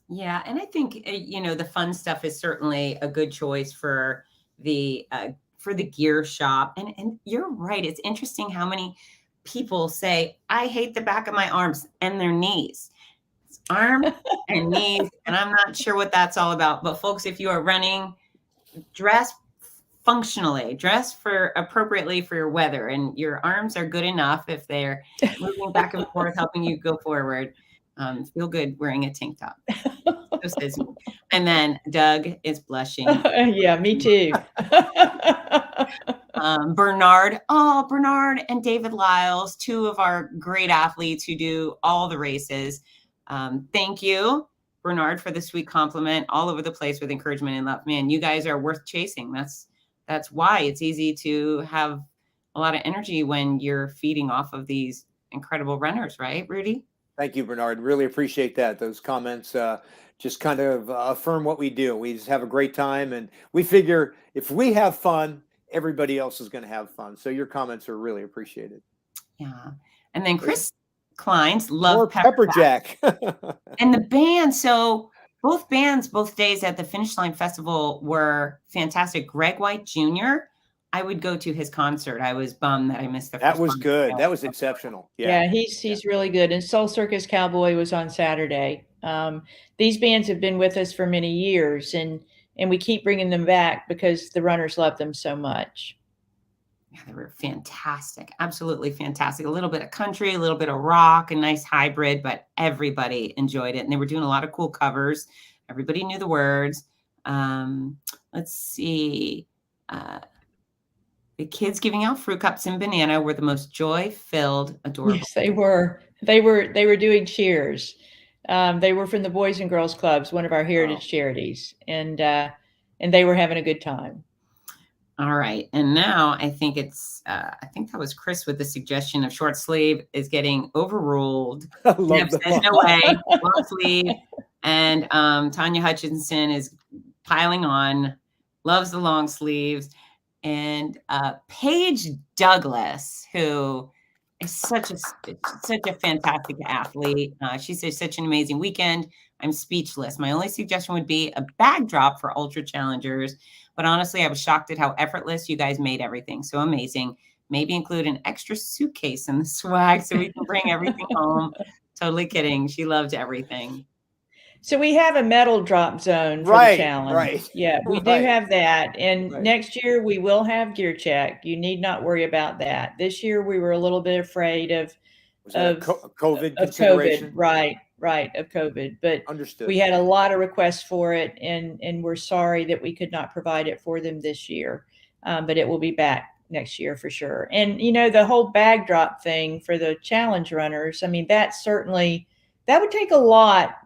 Yeah. And I think, the fun stuff is certainly a good choice for the gear shop. And you're right. It's interesting how many people say, I hate the back of my arms and their knees. It's arm and knees. And I'm not sure what that's all about. But folks, if you are running, dress functionally, dress for appropriately for your weather, and your arms are good enough if they're moving back and forth, helping you go forward. Feel good wearing a tank top. So says me. And then Doug is blushing. Yeah, me too. Bernard and David Lyles, two of our great athletes who do all the races. Thank you, Bernard, for the sweet compliment all over the place with encouragement and love. Man, you guys are worth chasing. That's why it's easy to have a lot of energy when you're feeding off of these incredible runners, right, Rudy? Thank you, Bernard. Really appreciate that. Those comments just kind of affirm what we do. We just have a great time, and we figure if we have fun, everybody else is going to have fun. So your comments are really appreciated. Yeah. And then Chris Klein's Love More Pepper Jack. And the band. So both bands, both days at the Finish Line Festival were fantastic. Greg White Jr., I would go to his concert. I was bummed that I missed the first That was one. good. That was exceptional. Yeah, he's really good. And Soul Circus Cowboy was on Saturday. These bands have been with us for many years, and we keep bringing them back because the runners love them so much. Yeah, they were fantastic. Absolutely fantastic. A little bit of country, a little bit of rock, a nice hybrid, but everybody enjoyed it. And they were doing a lot of cool covers. Everybody knew the words. Let's see. The kids giving out fruit cups and banana were the most joy-filled, adorable. Yes, they were. They were doing cheers. They were from the Boys and Girls Clubs, one of our heritage charities, and they were having a good time. All right, and now I think I think that was Chris with the suggestion of short sleeve is getting overruled. Deb says no way, long sleeve, and Tanya Hutchinson is piling on, loves the long sleeves. And Paige Douglas, who is such a fantastic athlete. She says such an amazing weekend. I'm speechless. My only suggestion would be a bag drop for ultra challengers. But honestly, I was shocked at how effortless you guys made everything. So amazing. Maybe include an extra suitcase in the swag so we can bring everything home. Totally kidding. She loved everything. So we have a medal drop zone for the challenge. Right. Yeah, we do have that. And next year we will have gear check. You need not worry about that. This year we were a little bit afraid of COVID consideration. Right, of COVID. But understood. We had a lot of requests for it, and we're sorry that we could not provide it for them this year. But it will be back next year for sure. And the whole bag drop thing for the challenge runners, I mean, that would take a lot.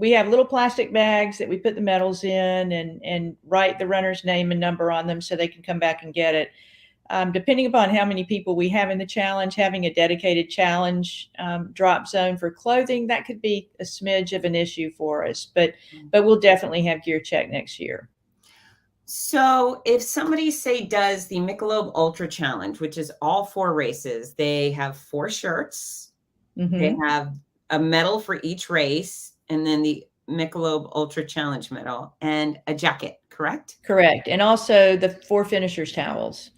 We have little plastic bags that we put the medals in and write the runner's name and number on them so they can come back and get it. Depending upon how many people we have in the challenge, having a dedicated challenge drop zone for clothing, that could be a smidge of an issue for us. But we'll definitely have gear check next year. So if somebody, say, does the Michelob Ultra Challenge, which is all 4 races, they have 4 shirts. Mm-hmm. They have a medal for each race, and then the Michelob Ultra Challenge medal and a jacket, correct? Correct. And also the 4 finishers towels.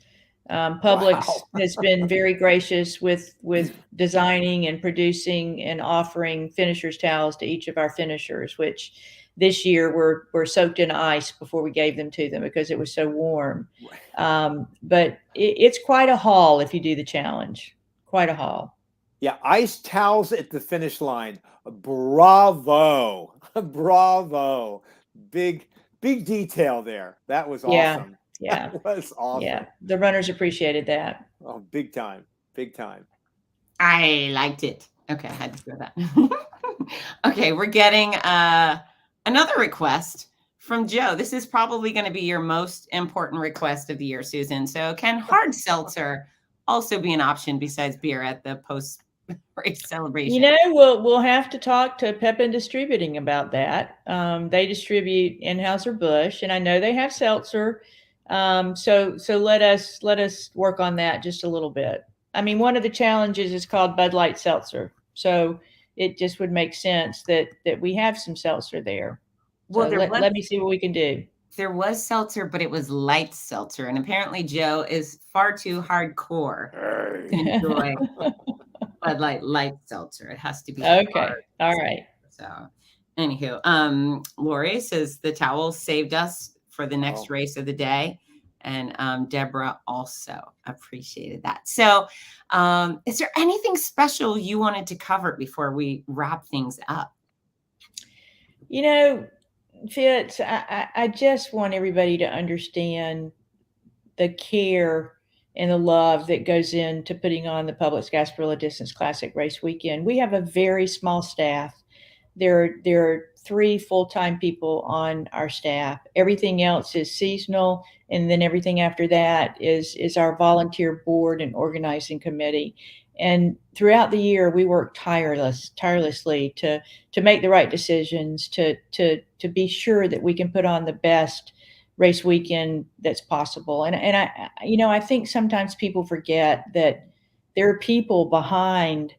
Publix has been very gracious with designing and producing and offering finishers towels to each of our finishers, which this year were soaked in ice before we gave them to them because it was so warm. But it's quite a haul if you do the challenge. Quite a haul. Yeah, ice towels at the finish line. Bravo. Bravo. Big detail there. That was awesome. Yeah. That was awesome. Yeah. The runners appreciated that. Oh, big time. Big time. I liked it. Okay, I had to throw that. Okay, we're getting another request from Joe. This is probably going to be your most important request of the year, Susan. So can hard seltzer also be an option besides beer at the post-race celebration? We'll have to talk to Pepin Distributing about that. They distribute Anheuser-Busch, and I know they have seltzer. So let us work on that just a little bit. I mean, one of the challenges is called Bud Light Seltzer. So it just would make sense that we have some seltzer there. Well, so let me see what we can do. There was seltzer, but it was light seltzer. And apparently Joe is far too hardcore to enjoy Bud Light seltzer. It has to be okay. All right. So anywho, Lori says the towel saved us for the next race of the day. And Deborah also appreciated that. So is there anything special you wanted to cover before we wrap things up? You know, Fitz, I just want everybody to understand the care and the love that goes into putting on the Publix Gasparilla Distance Classic Race Weekend. We have a very small staff. There are 3 full-time people on our staff. Everything else is seasonal, and then everything after that is our volunteer board and organizing committee. And throughout the year, we work tirelessly to make the right decisions, to be sure that we can put on the best race weekend that's possible. And I think sometimes people forget that there are people behind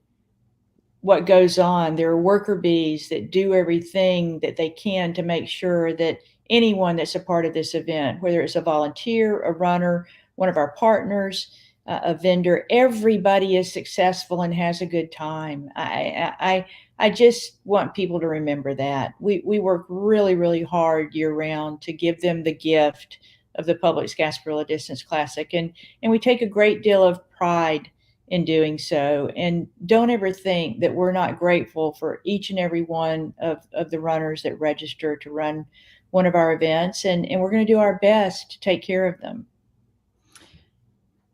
what goes on. There are worker bees that do everything that they can to make sure that anyone that's a part of this event, whether it's a volunteer, a runner, one of our partners, a vendor, everybody is successful and has a good time. I just want people to remember that we work really, really hard year round to give them the gift of the Publix Gasparilla Distance Classic, and we take a great deal of pride in doing so. And don't ever think that we're not grateful for each and every one of the runners that register to run one of our events. And we're going to do our best to take care of them.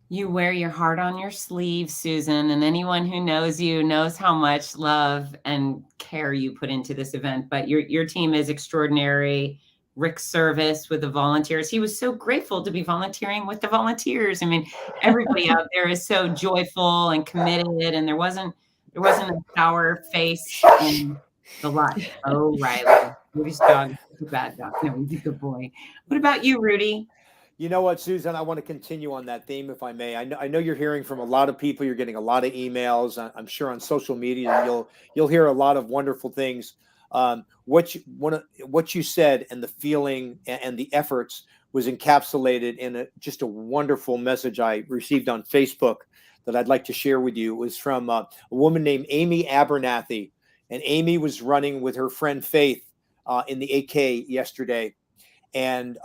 You wear your heart on your sleeve, Susan, and anyone who knows you knows how much love and care you put into this event. But your team is extraordinary. Rick's service with the volunteers. He was so grateful to be volunteering with the volunteers. I mean, everybody out there is so joyful and committed, and there wasn't a sour face in the lot. Oh, Riley, Rudy's dog is a bad dog. No, he's a good boy. What about you, Rudy? You know what, Susan? I want to continue on that theme, if I may. I know you're hearing from a lot of people. You're getting a lot of emails. I'm sure on social media you'll hear a lot of wonderful things. What you said and the feeling and the efforts was encapsulated in just a wonderful message I received on Facebook that I'd like to share with you. It was from a woman named Amy Abernathy, and Amy was running with her friend Faith in the 8K yesterday, and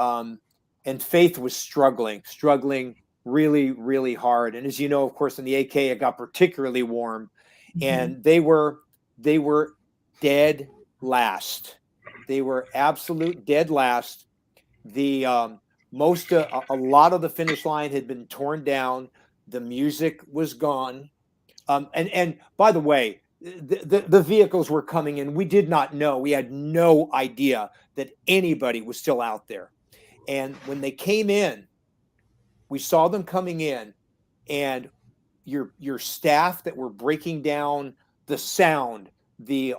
Faith was struggling really, really hard. And as you know, of course, in the 8K, it got particularly warm, and they were dead last. They were absolute dead last. The a lot of the finish line had been torn down. The music was gone. And by the way, the vehicles were coming in. We did not know. We had no idea that anybody was still out there. And when they came in, we saw them coming in, and your staff that were breaking down the sound,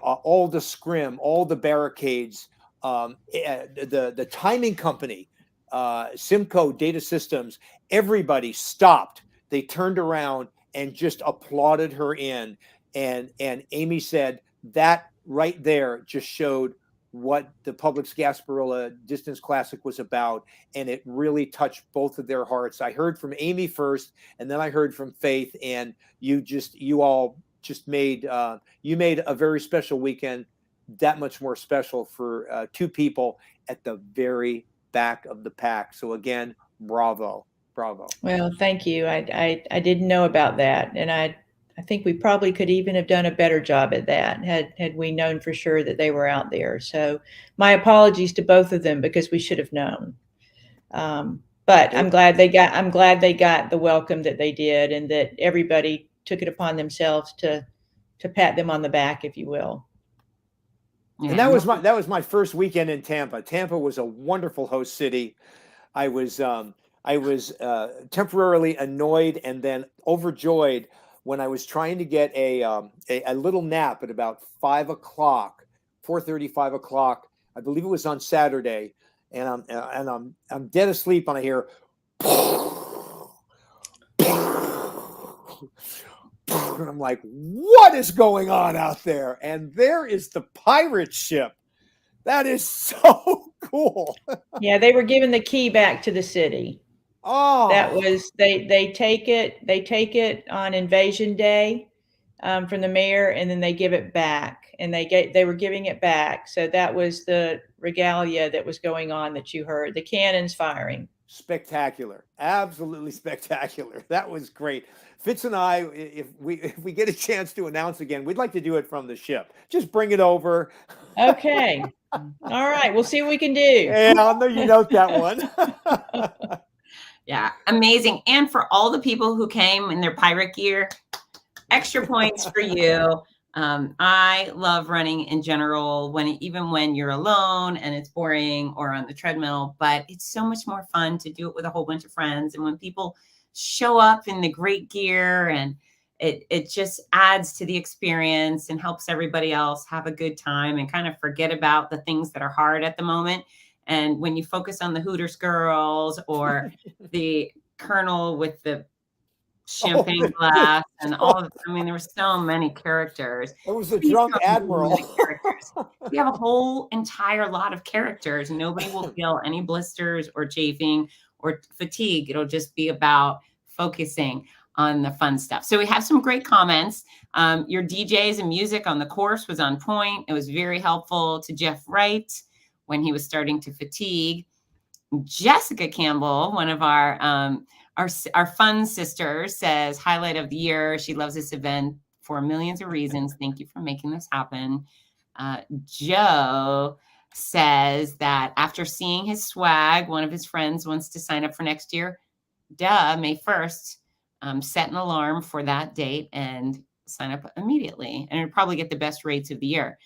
all the scrim, all the barricades, the timing company, Simco Data Systems, everybody stopped. They turned around and just applauded her in. And Amy said that right there just showed what the Publix Gasparilla Distance Classic was about, and it really touched both of their hearts. I heard from Amy first, and then I heard from Faith, and you all just made a very special weekend that much more special for 2 people at the very back of the pack. So again, bravo. Well, thank you. I didn't know about that, and I think we probably could even have done a better job at that had we known for sure that they were out there. So my apologies to both of them, because we should have known. But I'm glad they got the welcome that they did, and that everybody took it upon themselves to pat them on the back, if you will. And that was my first weekend in Tampa. Tampa was a wonderful host city. I was temporarily annoyed and then overjoyed when I was trying to get a little nap at about 5 o'clock, 4:30, 5 o'clock. I believe it was on Saturday, and I'm dead asleep, and I hear, and I'm like, what is going on out there? And there is the pirate ship. That is so cool. Yeah, they were giving the key back to the city. Oh, that was they take it on Invasion Day from the mayor, and then they give it back, and they were giving it back. So that was the regalia that was going on that you heard, the cannons firing. Spectacular. Absolutely spectacular. That was great. Fitz and I, if we get a chance to announce again, we'd like to do it from the ship. Just bring it over. Okay. All right. We'll see what we can do. Yeah, I know you note that one. Yeah, amazing. And for all the people who came in their pirate gear, extra points for you. I love running in general, even when you're alone and it's boring or on the treadmill, but it's so much more fun to do it with a whole bunch of friends. And when people show up in the great gear, and it just adds to the experience and helps everybody else have a good time and kind of forget about the things that are hard at the moment. And when you focus on the Hooters Girls or the Colonel with the champagne glass and all of, I mean, there were so many characters. It was the drunk admiral. We have a whole entire lot of characters. Nobody will feel any blisters or chafing or fatigue. It'll just be about focusing on the fun stuff. So we have some great comments. Your DJs and music on the course was on point. It was very helpful to Jeff Wright when he was starting to fatigue. Jessica Campbell, one of our fun sisters, says highlight of the year. She loves this event for millions of reasons. Thank you for making this happen. Joe says that after seeing his swag, one of his friends wants to sign up for next year. May 1st. Set an alarm for that date and sign up immediately. And it'll probably get the best rates of the year.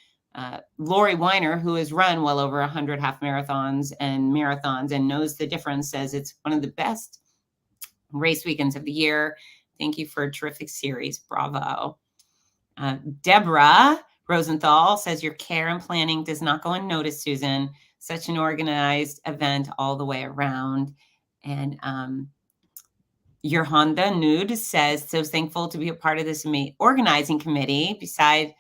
Lori Weiner, who has run well over 100 half marathons and knows the difference, says it's one of the best race weekends of the year. Thank you for a terrific series. Bravo. Deborah Rosenthal says your care and planning does not go unnoticed, Susan. Such an organized event all the way around. And your Honda Nude says, so thankful to be a part of this organizing committee. Beside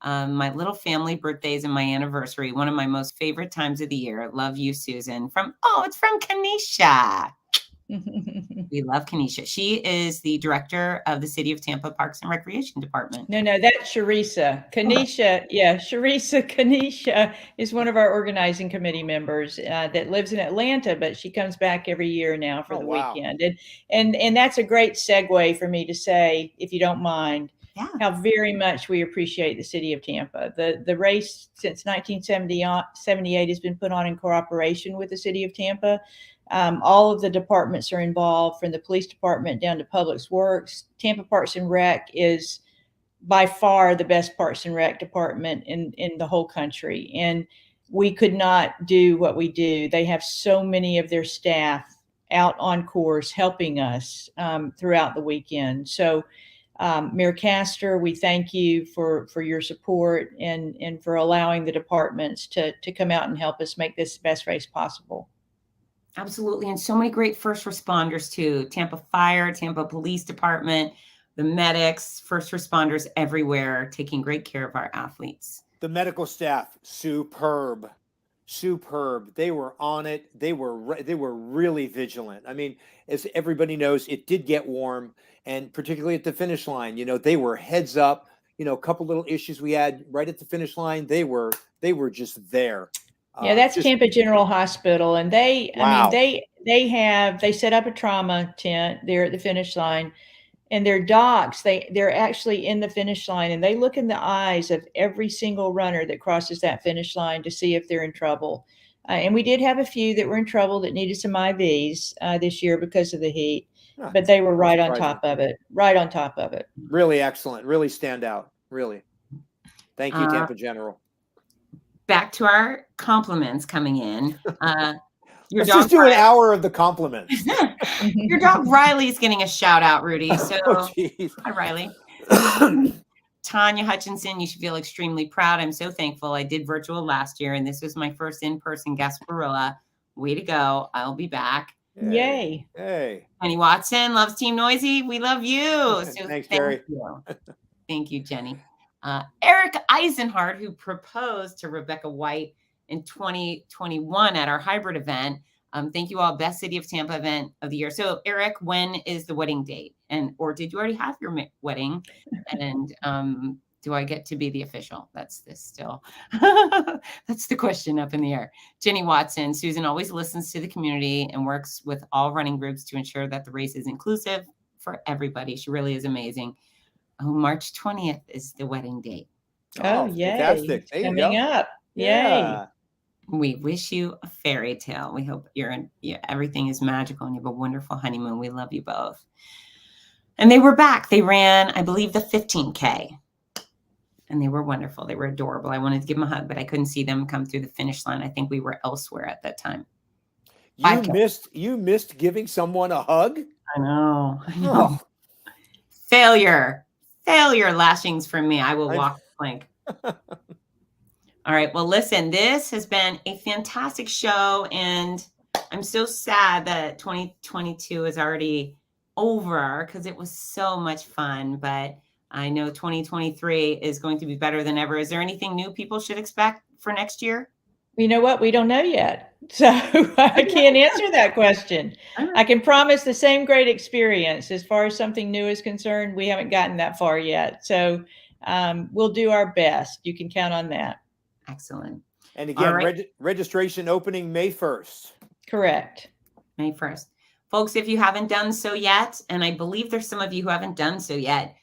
my little family birthdays and my anniversary, one of my most favorite times of the year. Love you, Susan. It's from Kanisha. We love Kanisha. She is the director of the City of Tampa Parks and Recreation Department. No, that's Sharisa. Kanisha, yeah, Kanisha is one of our organizing committee members that lives in Atlanta, but she comes back every year now for the weekend. And that's a great segue for me to say, if you don't mind, how very much we appreciate the City of Tampa. The race since 1978 has been put on in cooperation with the City of Tampa. All of the departments are involved, from the police department down to Public Works. Tampa Parks and Rec is by far the best Parks and Rec department in the whole country. And we could not do what we do. They have so many of their staff out on course helping us throughout the weekend. So Mayor Castor, we thank you for your support and for allowing the departments to come out and help us make this the best race possible. Absolutely. And so many great first responders too. Tampa Fire, Tampa Police Department, the medics, first responders everywhere, taking great care of our athletes. The medical staff, superb. They were on it. They were really vigilant. I mean, as everybody knows, it did get warm, and particularly at the finish line, they were heads up. A couple little issues we had right at the finish line. They were just there. Yeah, that's Tampa General Hospital, and they set up a trauma tent there at the finish line, and their docs, they're actually in the finish line, and they look in the eyes of every single runner that crosses that finish line to see if they're in trouble. And we did have a few that were in trouble that needed some IVs this year because of the heat, but they were right on top of it. Really excellent. Really stand out. Really. Thank you, Tampa General. Back to our compliments coming in. Let's just do an hour of the compliments. Your dog Riley's getting a shout out, Rudy. So, hi, Riley. Tanya Hutchinson, you should feel extremely proud. I'm so thankful. I did virtual last year, and this was my first in-person Gasparilla. Way to go. I'll be back. Yay. Hey. Jenny Watson loves Team Noisy. We love you. So thanks, Jerry. Thank you, Jenny. Eric Eisenhart, who proposed to Rebecca White in 2021 at our hybrid event. Thank you all. Best City of Tampa event of the year. So, Eric, when is the wedding date? Or did you already have your wedding? And Do I get to be the official? That's this still. That's the question up in the air. Jenny Watson, Susan always listens to the community and works with all running groups to ensure that the race is inclusive for everybody. She really is amazing. Oh, March 20th is the wedding date. Oh, yay. Fantastic. There you Coming go. up. Yeah. Yay. We wish you a fairy tale. We hope everything is magical and you have a wonderful honeymoon. We love you both. And they were back. They ran, I believe, the 15K. And they were wonderful. They were adorable. I wanted to give them a hug, but I couldn't see them come through the finish line. I think we were elsewhere at that time. You missed giving someone a hug? I know. Oh. Failure lashings from me. I will walk the plank. All right. Well, listen, this has been a fantastic show. And I'm so sad that 2022 is already over because it was so much fun. But I know 2023 is going to be better than ever. Is there anything new people should expect for next year? You know what? We don't know yet. So I can't answer that question. I can promise the same great experience. As far as something new is concerned, we haven't gotten that far yet. So we'll do our best. You can count on that. Excellent. And again, registration opening May 1st. Correct. May 1st. Folks, if you haven't done so yet, and I believe there's some of you who haven't done so yet,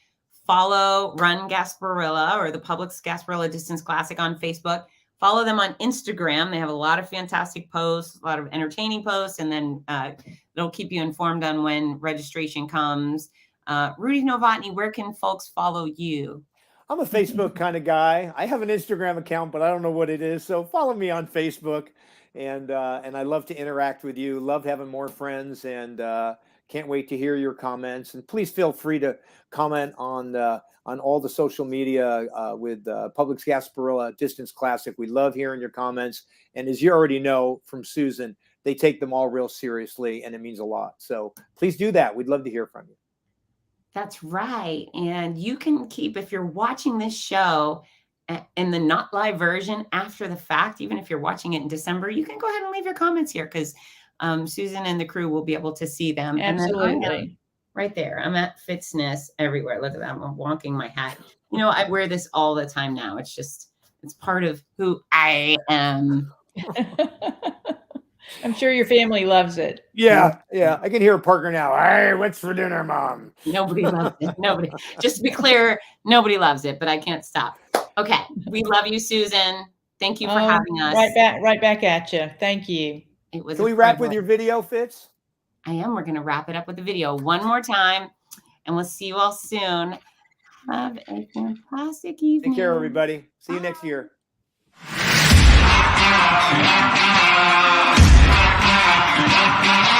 follow Run Gasparilla or the Publix Gasparilla Distance Classic on Facebook. Follow them on Instagram. They have a lot of fantastic posts, a lot of entertaining posts, and then it'll keep you informed on when registration comes. Rudy Novotny, where can folks follow you? I'm a Facebook kind of guy. I have an Instagram account, but I don't know what it is. So follow me on Facebook, and I love to interact with you. Love having more friends, and can't wait to hear your comments. And please feel free to comment on all the social media with Publix Gasparilla Distance Classic. We love hearing your comments. And as you already know from Susan, they take them all real seriously, and it means a lot. So please do that. We'd love to hear from you. That's right. And you can keep, if you're watching this show in the not live version after the fact, even if you're watching it in December, you can go ahead and leave your comments here because Susan and the crew will be able to see them. Absolutely. And right there. I'm at Fitzness everywhere. Look at that. I'm wonking my hat. You know, I wear this all the time now. It's part of who I am. I'm sure your family loves it. Yeah. I can hear Parker now. Hey, what's for dinner, Mom? Nobody loves it. Nobody. Just to be clear, nobody loves it, but I can't stop. Okay. We love you, Susan. Thank you for having us. Right back at you. Thank you. It was. Can we wrap with your video, Fitz? I am. We're going to wrap it up with the video one more time, and we'll see you all soon. Have a fantastic evening. Take care, everybody. See you next year. Thank you.